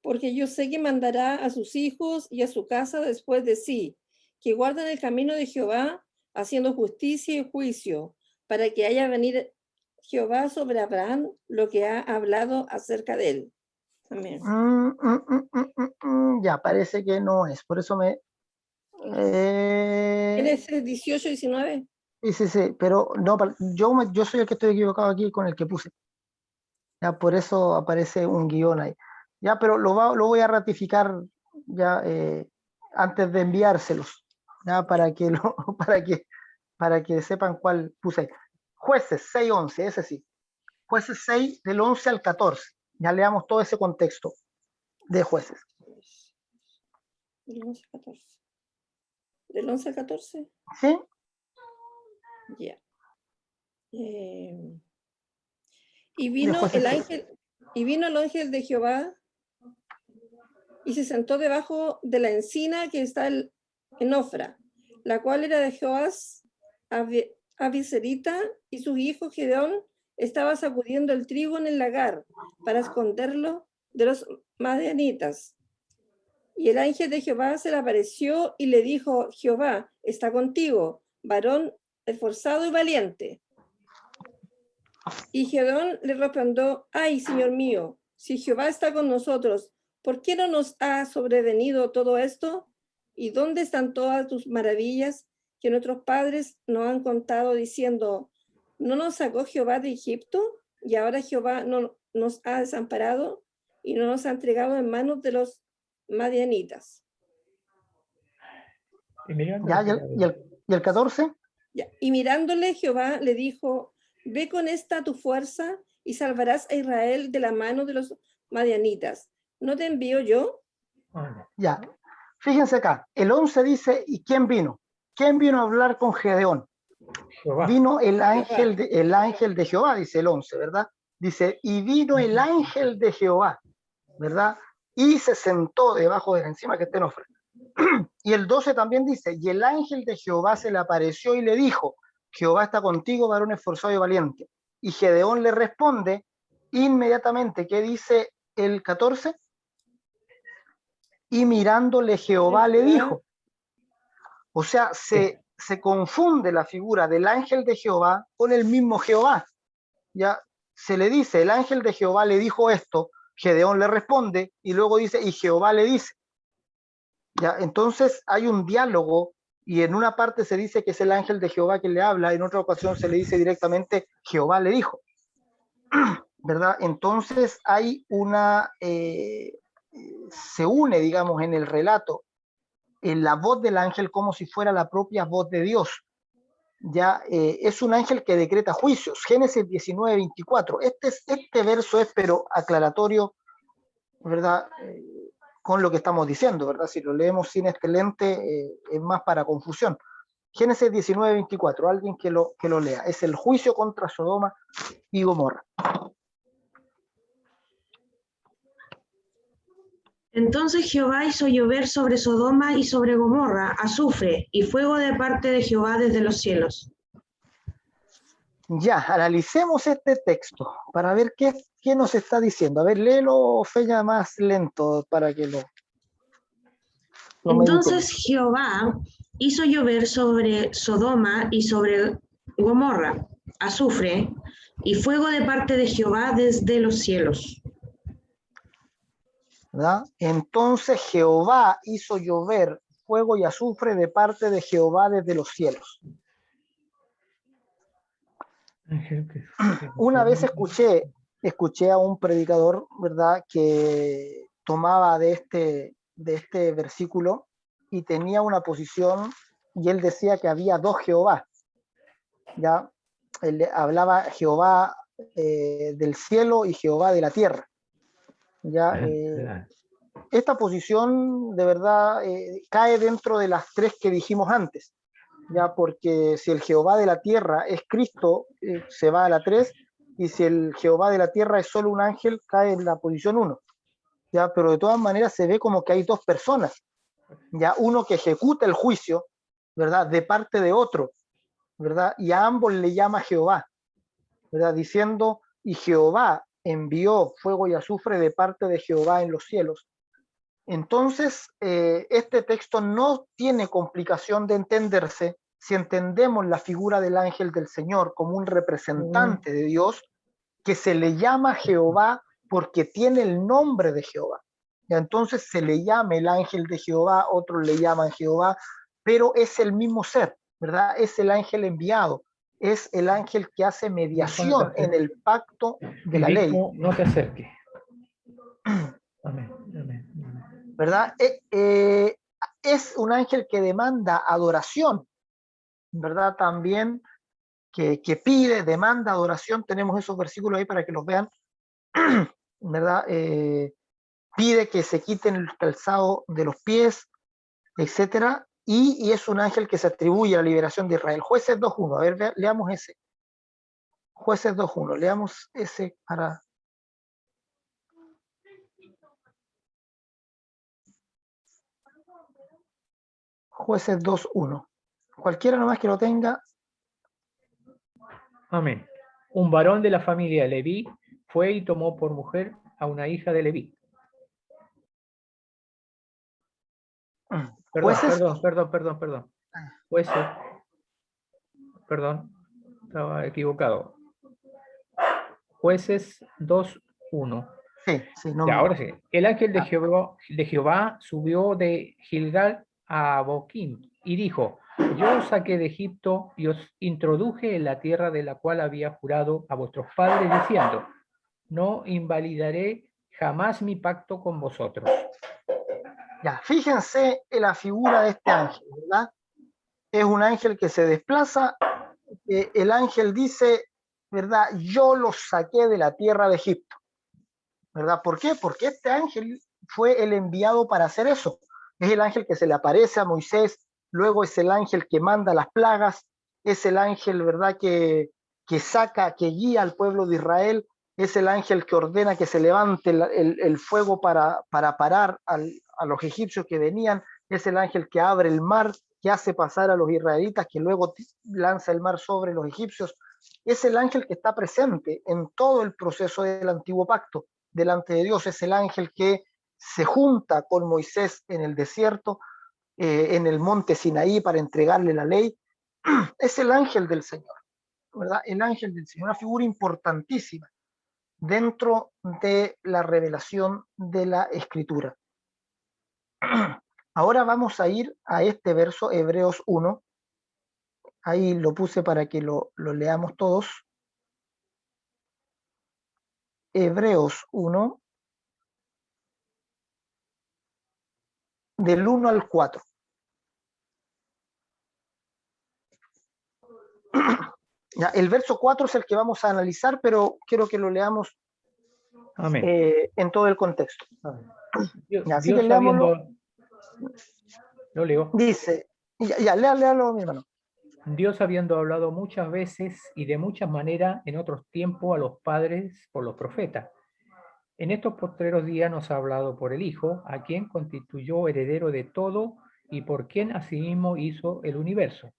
Porque yo sé que mandará a sus hijos y a su casa después de sí, que guarden el camino de Jehová, haciendo justicia y juicio, para que haya venir Jehová sobre Abraham lo que ha hablado acerca de él. Amén. Ya, parece que no es. Por eso me... ¿Tienes 18, 19? Sí, pero no, yo soy el que estoy equivocado aquí con el que puse. Ya, por eso aparece un guión ahí. Ya, pero lo voy a ratificar ya antes de enviárselos, ya para que sepan cuál puse. Jueces 6-11, ese sí. Jueces 6 del 11 al 14. Ya leamos todo ese contexto de Jueces. Del 11 al 14. ¿Del 11 al 14? ¿Sí? Ya. Y vino el ángel de Jehová y se sentó debajo de la encina que está en Ofra, la cual era de Joás Abiserita, y su hijo Gedeón estaba sacudiendo el trigo en el lagar para esconderlo de los madianitas. Y el ángel de Jehová se le apareció y le dijo: Jehová está contigo, varón esforzado y valiente. Y Gedeón le respondió: ay, Señor mío, si Jehová está con nosotros, ¿por qué no nos ha sobrevenido todo esto? ¿Y dónde están todas tus maravillas que nuestros padres nos han contado, diciendo: ¿no nos sacó Jehová de Egipto? Y ahora Jehová no nos ha desamparado y no nos ha entregado en manos de los madianitas. Ya, y el 14. Ya. Y mirándole, Jehová le dijo: ve con esta tu fuerza y salvarás a Israel de la mano de los madianitas. ¿No te envío yo? Ya, fíjense acá, el 11 dice, ¿y quién vino? ¿Quién vino a hablar con Gedeón? Jehová. Vino el ángel de Jehová, dice el 11, ¿verdad? Dice, y vino el ángel de Jehová, ¿verdad? Y se sentó debajo de la encima que estén ofreciendo. Y el 12 también dice, y el ángel de Jehová se le apareció y le dijo: Jehová está contigo, varón esforzado y valiente. Y Gedeón le responde inmediatamente, ¿qué dice el 14? Y mirándole Jehová le dijo. O sea, se confunde la figura del ángel de Jehová con el mismo Jehová. Ya se le dice, el ángel de Jehová le dijo esto, Gedeón le responde, y luego dice, y Jehová le dice. Ya, entonces hay un diálogo, y en una parte se dice que es el ángel de Jehová que le habla, en otra ocasión se le dice directamente, Jehová le dijo. ¿Verdad? Entonces hay se une, digamos, en el relato, en la voz del ángel como si fuera la propia voz de Dios. Ya es un ángel que decreta juicios. Génesis 19:24. Este verso es pero aclaratorio, ¿verdad? Con lo que estamos diciendo, ¿verdad? Si lo leemos sin este lente, es más para confusión. Génesis 19:24, alguien que lo lea. Es el juicio contra Sodoma y Gomorra. Entonces Jehová hizo llover sobre Sodoma y sobre Gomorra azufre y fuego de parte de Jehová desde los cielos. Ya, analicemos este texto para ver qué nos está diciendo. A ver, léelo, Feña, más lento para que lo Entonces meditemos. Jehová hizo llover sobre Sodoma y sobre Gomorra azufre y fuego de parte de Jehová desde los cielos. ¿Verdad? Entonces Jehová hizo llover fuego y azufre de parte de Jehová desde los cielos. Una vez escuché a un predicador, ¿verdad?, que tomaba de este versículo y tenía una posición, y él decía que había dos Jehová. Ya él hablaba Jehová del cielo y Jehová de la tierra. Ya esta posición de verdad cae dentro de las tres que dijimos antes, ya, porque si el Jehová de la tierra es Cristo, se va a la 3, y si el Jehová de la tierra es solo un ángel, cae en la posición 1. Ya, pero de todas maneras se ve como que hay dos personas, ya, uno que ejecuta el juicio, ¿verdad?, de parte de otro, ¿verdad?, y a ambos le llama Jehová, ¿verdad?, diciendo, y Jehová envió fuego y azufre de parte de Jehová en los cielos. Entonces, este texto no tiene complicación de entenderse si entendemos la figura del ángel del Señor como un representante de Dios que se le llama Jehová porque tiene el nombre de Jehová. Y entonces se le llama el ángel de Jehová, otros le llaman Jehová, pero es el mismo ser, ¿verdad? Es el ángel enviado, es el ángel que hace mediación en el pacto de la ley. No te acerques. Amén, amén, amén. ¿Verdad? Es un ángel que demanda adoración, ¿verdad? También que pide, demanda adoración. Tenemos esos versículos ahí para que los vean, ¿verdad? Pide que se quiten el calzado de los pies, etcétera. Y es un ángel que se atribuye a la liberación de Israel. Jueces 2.1, a ver, leamos ese. Jueces 2.1, leamos ese para... Jueces 2.1. Cualquiera nomás que lo tenga. Amén. Un varón de la familia de Leví fue y tomó por mujer a una hija de Leví. Perdón, Jueces, perdón. Jueces, perdón, estaba equivocado. Jueces 2:1. sí, no Ya, me- ahora sí. El ángel de Jehová subió de Gilgal a Boquim y dijo: Yo os saqué de Egipto y os introduje en la tierra de la cual había jurado a vuestros padres, diciendo: No invalidaré jamás mi pacto con vosotros. Ya, fíjense en la figura de este ángel, ¿verdad? Es un ángel que se desplaza. El ángel dice, ¿verdad? Yo los saqué de la tierra de Egipto, ¿verdad? ¿Por qué? Porque este ángel fue el enviado para hacer eso. Es el ángel que se le aparece a Moisés, luego es el ángel que manda las plagas, es el ángel, ¿verdad? Que saca, que guía al pueblo de Israel, es el ángel que ordena que se levante el fuego para parar a los egipcios que venían, es el ángel que abre el mar, que hace pasar a los israelitas, que luego lanza el mar sobre los egipcios. Es el ángel que está presente en todo el proceso del antiguo pacto delante de Dios. Es el ángel que se junta con Moisés en el desierto, en el monte Sinaí, para entregarle la ley. Es el ángel del Señor, ¿verdad? El ángel del Señor, una figura importantísima dentro de la revelación de la Escritura. Ahora vamos a ir a este verso, Hebreos 1. Ahí lo puse para que lo leamos todos. Hebreos 1, del 1 al 4. Ya, el verso 4 es el que vamos a analizar, pero quiero que lo leamos Amén. en todo el contexto. Dios, Ya, así Dios que leámoslo. habiendo... Lo leo. Dice, ya, léalo, mi hermano. Dios habiendo hablado muchas veces y de muchas maneras en otros tiempos a los padres por los profetas. En estos postreros días nos ha hablado por el Hijo, a quien constituyó heredero de todo y por quien asimismo hizo el universo,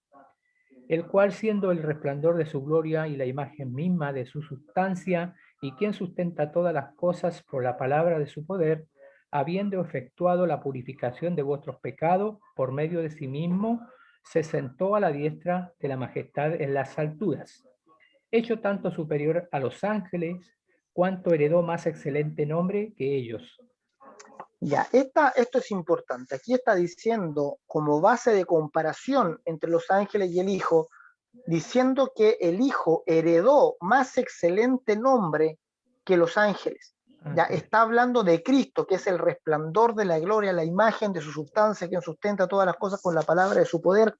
el cual, siendo el resplandor de su gloria y la imagen misma de su sustancia, y quien sustenta todas las cosas por la palabra de su poder, habiendo efectuado la purificación de vuestros pecados por medio de sí mismo, se sentó a la diestra de la majestad en las alturas, hecho tanto superior a los ángeles, cuanto heredó más excelente nombre que ellos. Ya, esto es importante. Aquí está diciendo, como base de comparación entre los ángeles y el Hijo, diciendo que el Hijo heredó más excelente nombre que los ángeles. Ya está hablando de Cristo, que es el resplandor de la gloria, la imagen de su sustancia, quien sustenta todas las cosas con la palabra de su poder.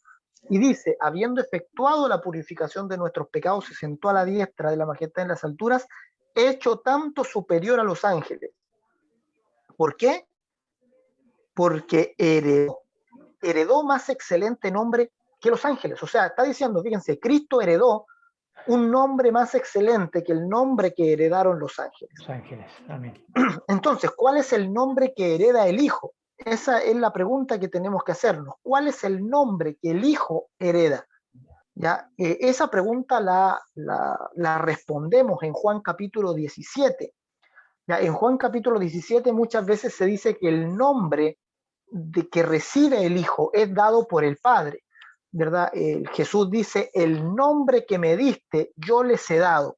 Y dice, habiendo efectuado la purificación de nuestros pecados, se sentó a la diestra de la majestad en las alturas, hecho tanto superior a los ángeles. ¿Por qué? Porque heredó más excelente nombre que los ángeles. O sea, está diciendo, fíjense, Cristo heredó un nombre más excelente que el nombre que heredaron los ángeles. Los ángeles, amén. Entonces, ¿cuál es el nombre que hereda el Hijo? Esa es la pregunta que tenemos que hacernos. ¿Cuál es el nombre que el Hijo hereda? ¿Ya? Esa pregunta la respondemos en Juan capítulo 17. ¿Ya? En Juan capítulo 17 muchas veces se dice que el nombre de que recibe el Hijo es dado por el Padre, ¿verdad? Jesús dice, el nombre que me diste, yo les he dado.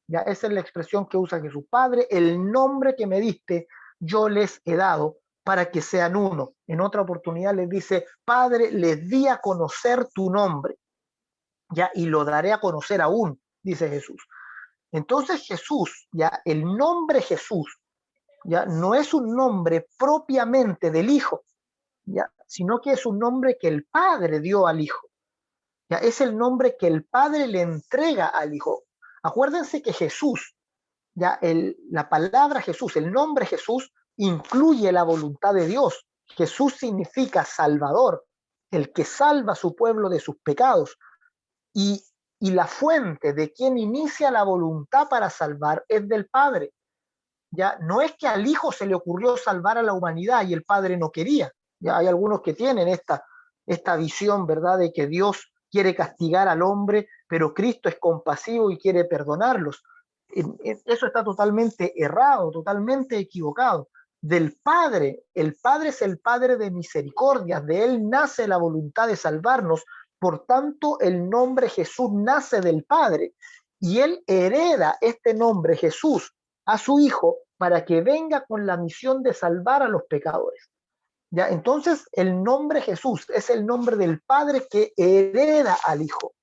¿Ya? Esa es la expresión que usa Jesús. Padre, el nombre que me diste, yo les he dado para que sean uno. En otra oportunidad les dice, Padre, les di a conocer tu nombre, ¿ya? Y lo daré a conocer aún, dice Jesús. Entonces Jesús, ya el nombre Jesús, ya no es un nombre propiamente del Hijo, ya, sino que es un nombre que el Padre dio al Hijo. Ya, es el nombre que el Padre le entrega al Hijo. Acuérdense que Jesús, ya la palabra Jesús, el nombre Jesús, incluye la voluntad de Dios. Jesús significa Salvador, el que salva a su pueblo de sus pecados. Y la fuente de quien inicia la voluntad para salvar es del Padre. Ya no es que al Hijo se le ocurrió salvar a la humanidad y el Padre no quería. Ya hay algunos que tienen esta visión, ¿verdad?, de que Dios quiere castigar al hombre, pero Cristo es compasivo y quiere perdonarlos. Eso está totalmente errado, totalmente equivocado. Del Padre, el Padre es el Padre de misericordias, de Él nace la voluntad de salvarnos, por tanto el nombre Jesús nace del Padre, y Él hereda este nombre Jesús a su Hijo para que venga con la misión de salvar a los pecadores. ¿Ya? Entonces el nombre Jesús es el nombre del Padre que hereda al Hijo.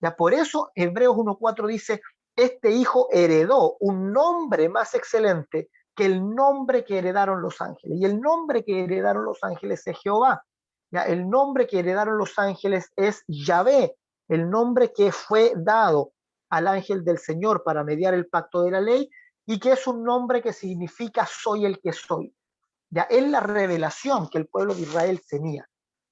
¿Ya? Por eso Hebreos 1:4 dice, este Hijo heredó un nombre más excelente que el nombre que heredaron los ángeles. Y el nombre que heredaron los ángeles es Jehová. ¿Ya? El nombre que heredaron los ángeles es Yahvé, el nombre que fue dado al ángel del Señor para mediar el pacto de la ley, y que es un nombre que significa soy el que soy. Ya es la revelación que el pueblo de Israel tenía.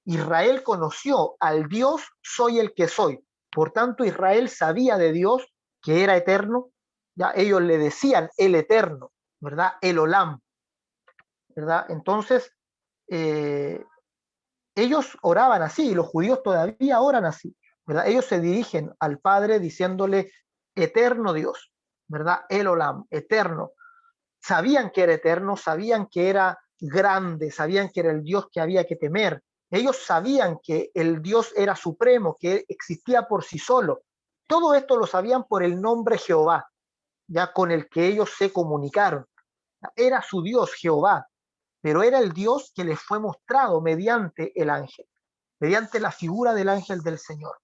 Israel conoció al Dios soy el que soy. Por tanto, Israel sabía de Dios que era eterno. Ya ellos le decían el eterno, ¿verdad? El Olam, ¿verdad? Entonces, ellos oraban así, y los judíos todavía oran así, ¿verdad? Ellos se dirigen al Padre diciéndole eterno Dios, ¿verdad? El Olam, eterno. Sabían que era eterno, sabían que era grande, sabían que era el Dios que había que temer. Ellos sabían que el Dios era supremo, que existía por sí solo. Todo esto lo sabían por el nombre Jehová, ya con el que ellos se comunicaron. Era su Dios Jehová, pero era el Dios que les fue mostrado mediante el ángel, mediante la figura del ángel del Señor,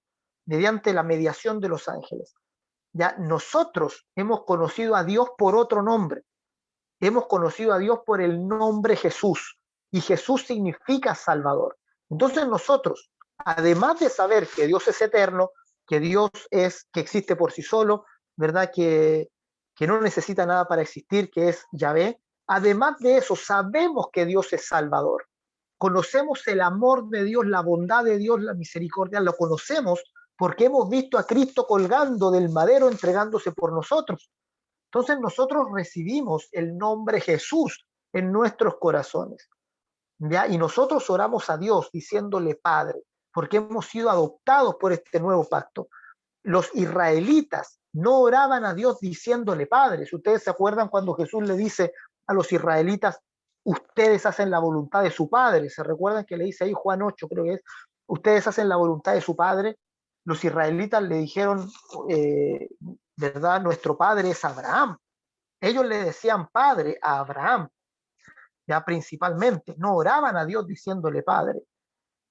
mediante la mediación de los ángeles. Ya nosotros hemos conocido a Dios por otro nombre. Hemos conocido a Dios por el nombre Jesús, y Jesús significa Salvador. Entonces nosotros, además de saber que Dios es eterno, que Dios es, que existe por sí solo, ¿verdad? Que no necesita nada para existir, que es Yahvé, además de eso sabemos que Dios es Salvador. Conocemos el amor de Dios, la bondad de Dios, la misericordia, lo conocemos porque hemos visto a Cristo colgando del madero, entregándose por nosotros. Entonces nosotros recibimos el nombre Jesús en nuestros corazones, ¿ya? Y nosotros oramos a Dios diciéndole Padre, porque hemos sido adoptados por este nuevo pacto. Los israelitas no oraban a Dios diciéndole Padre. Si ustedes se acuerdan cuando Jesús le dice a los israelitas, ustedes hacen la voluntad de su Padre. ¿Se recuerdan que le dice ahí Juan 8, creo que es, ustedes hacen la voluntad de su Padre? Los israelitas le dijeron, ¿verdad? Nuestro padre es Abraham. Ellos le decían padre a Abraham, ya principalmente. No oraban a Dios diciéndole padre.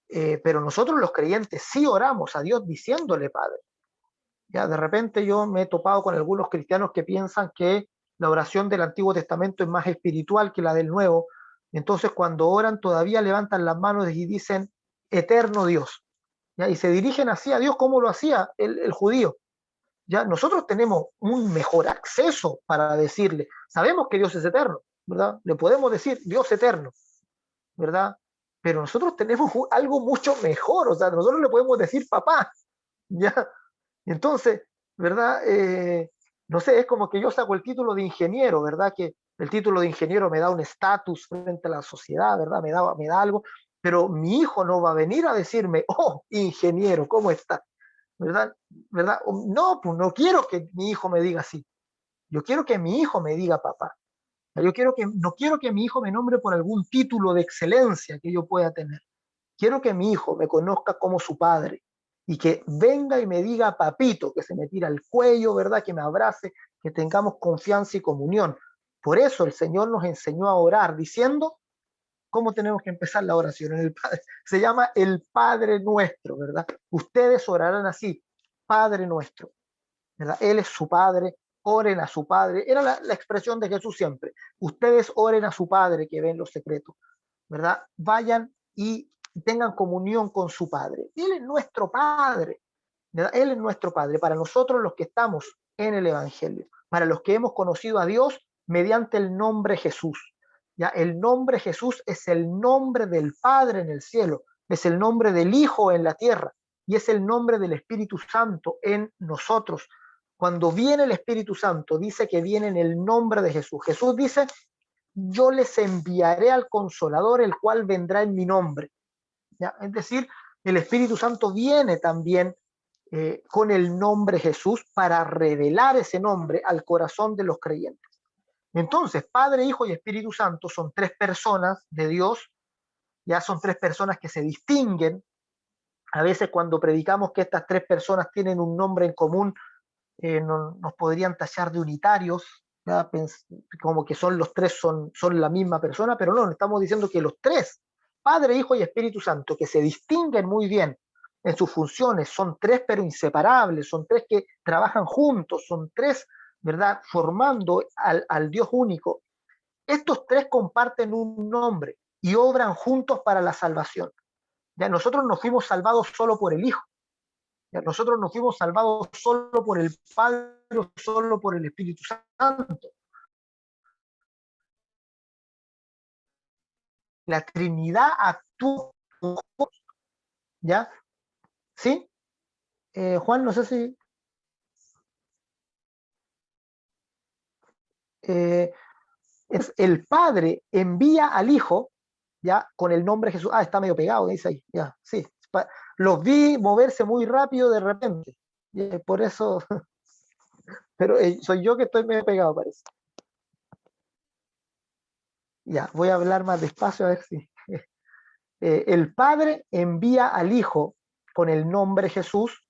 Pero nosotros los creyentes sí oramos a Dios diciéndole padre. Ya de repente yo me he topado con algunos cristianos que piensan que la oración del Antiguo Testamento es más espiritual que la del Nuevo. Entonces cuando oran todavía levantan las manos y dicen eterno Dios. ¿Ya? Y se dirigen así a Dios como lo hacía el judío. Ya nosotros tenemos un mejor acceso para decirle, sabemos que Dios es eterno, ¿verdad? Le podemos decir Dios eterno, ¿verdad? Pero nosotros tenemos algo mucho mejor, o sea, nosotros le podemos decir papá, ¿ya? Entonces, ¿verdad? No sé, es como que yo saco el título de ingeniero, ¿verdad? Que el título de ingeniero me da un estatus frente a la sociedad, ¿verdad? Me da algo, pero mi hijo no va a venir a decirme, oh, ingeniero, ¿cómo está? ¿Verdad? ¿Verdad? No, pues no quiero que mi hijo me diga así. Yo quiero que mi hijo me diga papá. No quiero que mi hijo me nombre por algún título de excelencia que yo pueda tener. Quiero que mi hijo me conozca como su padre y que venga y me diga papito, que se me tira al cuello, ¿verdad? Que me abrace, que tengamos confianza y comunión. Por eso el Señor nos enseñó a orar diciendo cómo tenemos que empezar la oración. Se llama el Padre Nuestro, ¿verdad? Ustedes orarán así, Padre Nuestro, ¿verdad? Él es su Padre, oren a su Padre. Era la expresión de Jesús siempre. Ustedes oren a su Padre que ve en los secretos, ¿verdad? Vayan y tengan comunión con su Padre. Él es nuestro Padre, ¿verdad? Él es nuestro Padre. Para nosotros los que estamos en el Evangelio, para los que hemos conocido a Dios mediante el nombre Jesús. Ya, el nombre Jesús es el nombre del Padre en el cielo, es el nombre del Hijo en la tierra y es el nombre del Espíritu Santo en nosotros. Cuando viene el Espíritu Santo, dice que viene en el nombre de Jesús. Jesús dice, yo les enviaré al Consolador, el cual vendrá en mi nombre. ¿Ya? Es decir, el Espíritu Santo viene también con el nombre Jesús para revelar ese nombre al corazón de los creyentes. Entonces, Padre, Hijo y Espíritu Santo son tres personas de Dios, ya son tres personas que se distinguen. A veces cuando predicamos que estas tres personas tienen un nombre en común, nos podrían tachar de unitarios, ¿ya? Como que son los tres, son la misma persona, pero no, estamos diciendo que los tres, Padre, Hijo y Espíritu Santo, que se distinguen muy bien en sus funciones, son tres pero inseparables, son tres que trabajan juntos, son tres, ¿verdad?, formando al Dios único. Estos tres comparten un nombre y obran juntos para la salvación. Ya nosotros no fuimos salvados solo por el Hijo, ya nosotros no fuimos salvados solo por el Padre, solo por el Espíritu Santo. La Trinidad actúa, ¿ya? ¿Sí? Juan, no sé si... es el Padre envía al Hijo, ya, con el nombre Jesús. Ah, está medio pegado, dice ahí, ya, sí. Los vi moverse muy rápido de repente, por eso, pero soy yo que estoy medio pegado, parece. Ya, voy a hablar más despacio a ver si... el Padre envía al Hijo con el nombre Jesús.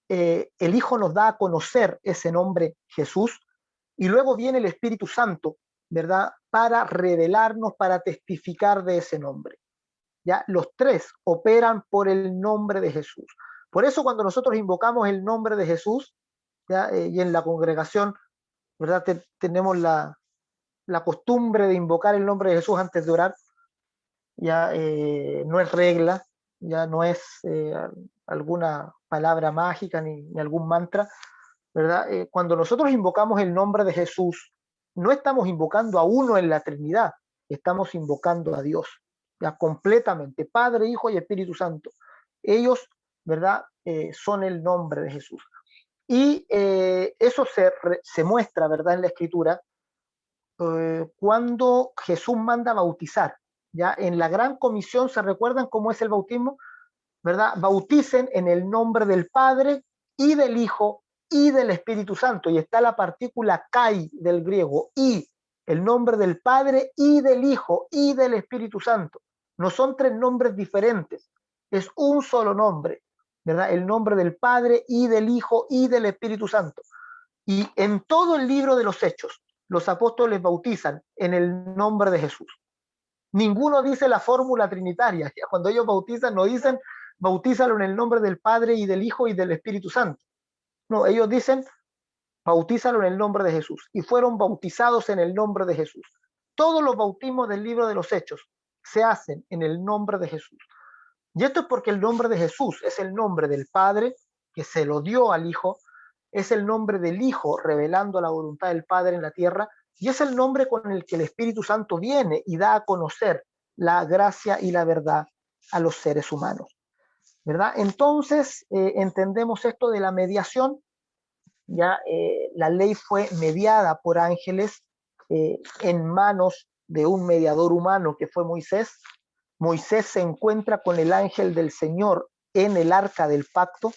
El Hijo nos da a conocer ese nombre Jesús, y luego viene el Espíritu Santo, ¿verdad?, para revelarnos, para testificar de ese nombre. ¿Ya? Los tres operan por el nombre de Jesús. Por eso cuando nosotros invocamos el nombre de Jesús, ¿ya? Y en la congregación, ¿verdad?, tenemos la costumbre de invocar el nombre de Jesús antes de orar, ya no es regla, ya no es alguna palabra mágica ni algún mantra, ¿verdad? Cuando nosotros invocamos el nombre de Jesús, no estamos invocando a uno en la Trinidad, estamos invocando a Dios, ya completamente, Padre, Hijo y Espíritu Santo. Ellos, ¿verdad?, son el nombre de Jesús. Y eso se muestra, ¿verdad?, en la Escritura, cuando Jesús manda a bautizar. Ya en la gran comisión, ¿se recuerdan cómo es el bautismo? ¿Verdad? Bauticen en el nombre del Padre y del Hijo y del Espíritu Santo. Y está la partícula kai del griego, y, el nombre del Padre y del Hijo y del Espíritu Santo. No son tres nombres diferentes, es un solo nombre, ¿verdad? El nombre del Padre y del Hijo y del Espíritu Santo. Y en todo el libro de los Hechos, los apóstoles bautizan en el nombre de Jesús. Ninguno dice la fórmula trinitaria. Cuando ellos bautizan, no dicen bautízalo en el nombre del Padre y del Hijo y del Espíritu Santo. No, ellos dicen bautízalo en el nombre de Jesús. Y fueron bautizados en el nombre de Jesús. Todos los bautismos del libro de los Hechos se hacen en el nombre de Jesús. Y esto es porque el nombre de Jesús es el nombre del Padre, que se lo dio al Hijo, es el nombre del Hijo revelando la voluntad del Padre en la tierra, y es el nombre con el que el Espíritu Santo viene y da a conocer la gracia y la verdad a los seres humanos, ¿verdad? Entonces entendemos esto de la mediación. Ya la ley fue mediada por ángeles en manos de un mediador humano que fue Moisés. Moisés se encuentra con el ángel del Señor en el arca del pacto.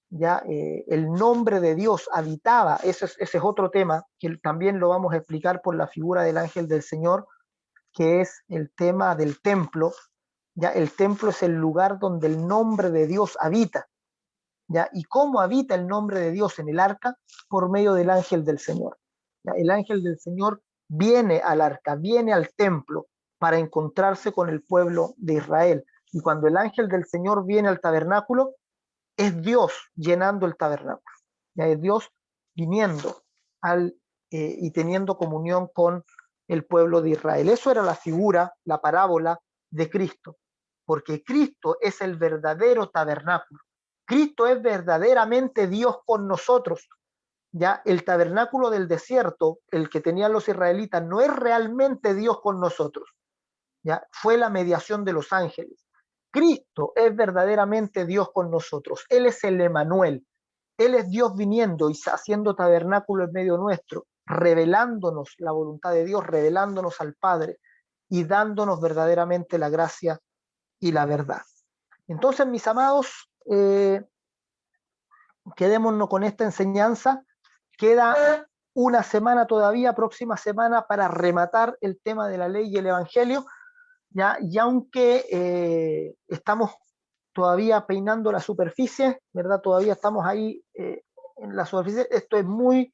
Ya el nombre de Dios habitaba, ese es otro tema que también lo vamos a explicar por la figura del ángel del Señor, que es el tema del templo. Ya el templo es el lugar donde el nombre de Dios habita. ¿Ya? ¿Y cómo habita el nombre de Dios en el arca? Por medio del ángel del Señor. ¿Ya? El ángel del Señor viene al arca, viene al templo para encontrarse con el pueblo de Israel. Y cuando el ángel del Señor viene al tabernáculo, es Dios llenando el tabernáculo. ¿Ya? Es Dios viniendo y teniendo comunión con el pueblo de Israel. Eso era la figura, la parábola de Cristo, porque Cristo es el verdadero tabernáculo. Cristo es verdaderamente Dios con nosotros. Ya el tabernáculo del desierto, el que tenían los israelitas, no es realmente Dios con nosotros. Ya fue la mediación de los ángeles. Cristo es verdaderamente Dios con nosotros. Él es el Emanuel. Él es Dios viniendo y haciendo tabernáculo en medio nuestro, revelándonos la voluntad de Dios, revelándonos al Padre y dándonos verdaderamente la gracia y la verdad. Entonces, mis amados, quedémonos con esta enseñanza. Queda una semana todavía, próxima semana, para rematar el tema de la ley y el evangelio, ¿ya? Y aunque estamos todavía peinando la superficie, ¿verdad? Todavía estamos ahí en la superficie, esto es muy,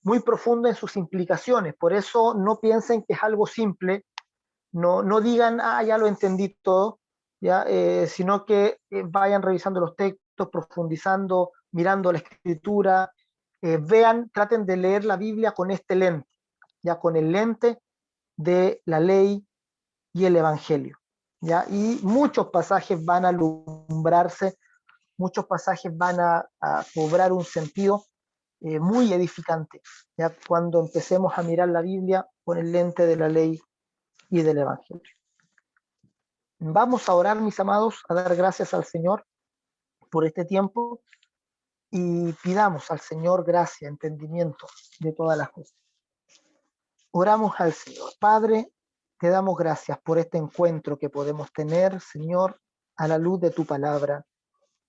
muy profundo en sus implicaciones, por eso no piensen que es algo simple, no digan, ya lo entendí todo, ¿ya? Sino que vayan revisando los textos, profundizando, mirando la escritura, vean, traten de leer la Biblia con este lente, ya con el lente de la ley y el evangelio, ¿ya? Y muchos pasajes van a alumbrarse, muchos pasajes van a cobrar un sentido muy edificante, ¿ya? Cuando empecemos a mirar la Biblia con el lente de la ley y del evangelio. Vamos a orar, mis amados, a dar gracias al Señor por este tiempo y pidamos al Señor gracia, entendimiento de todas las cosas. Oramos al Señor. Padre, te damos gracias por este encuentro que podemos tener, Señor, a la luz de tu palabra.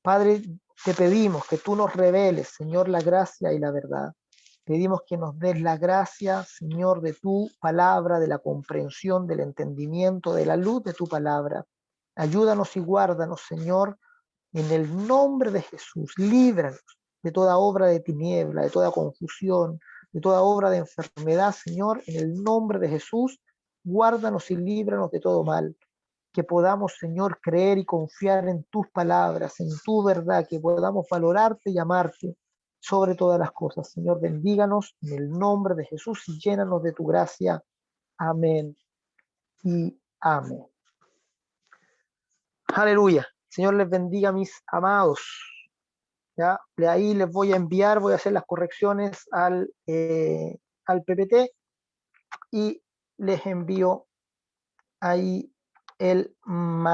Padre, te pedimos que tú nos reveles, Señor, la gracia y la verdad. Pedimos que nos des la gracia, Señor, de tu palabra, de la comprensión, del entendimiento, de la luz de tu palabra. Ayúdanos y guárdanos, Señor, en el nombre de Jesús. Líbranos de toda obra de tiniebla, de toda confusión, de toda obra de enfermedad, Señor, en el nombre de Jesús. Guárdanos y líbranos de todo mal. Que podamos, Señor, creer y confiar en tus palabras, en tu verdad, que podamos valorarte y amarte sobre todas las cosas. Señor, bendíganos en el nombre de Jesús y llénanos de tu gracia. Amén y amén. Aleluya. Señor les bendiga, mis amados. ¿Ya? De ahí les voy a enviar, voy a hacer las correcciones al PPT y les envío ahí el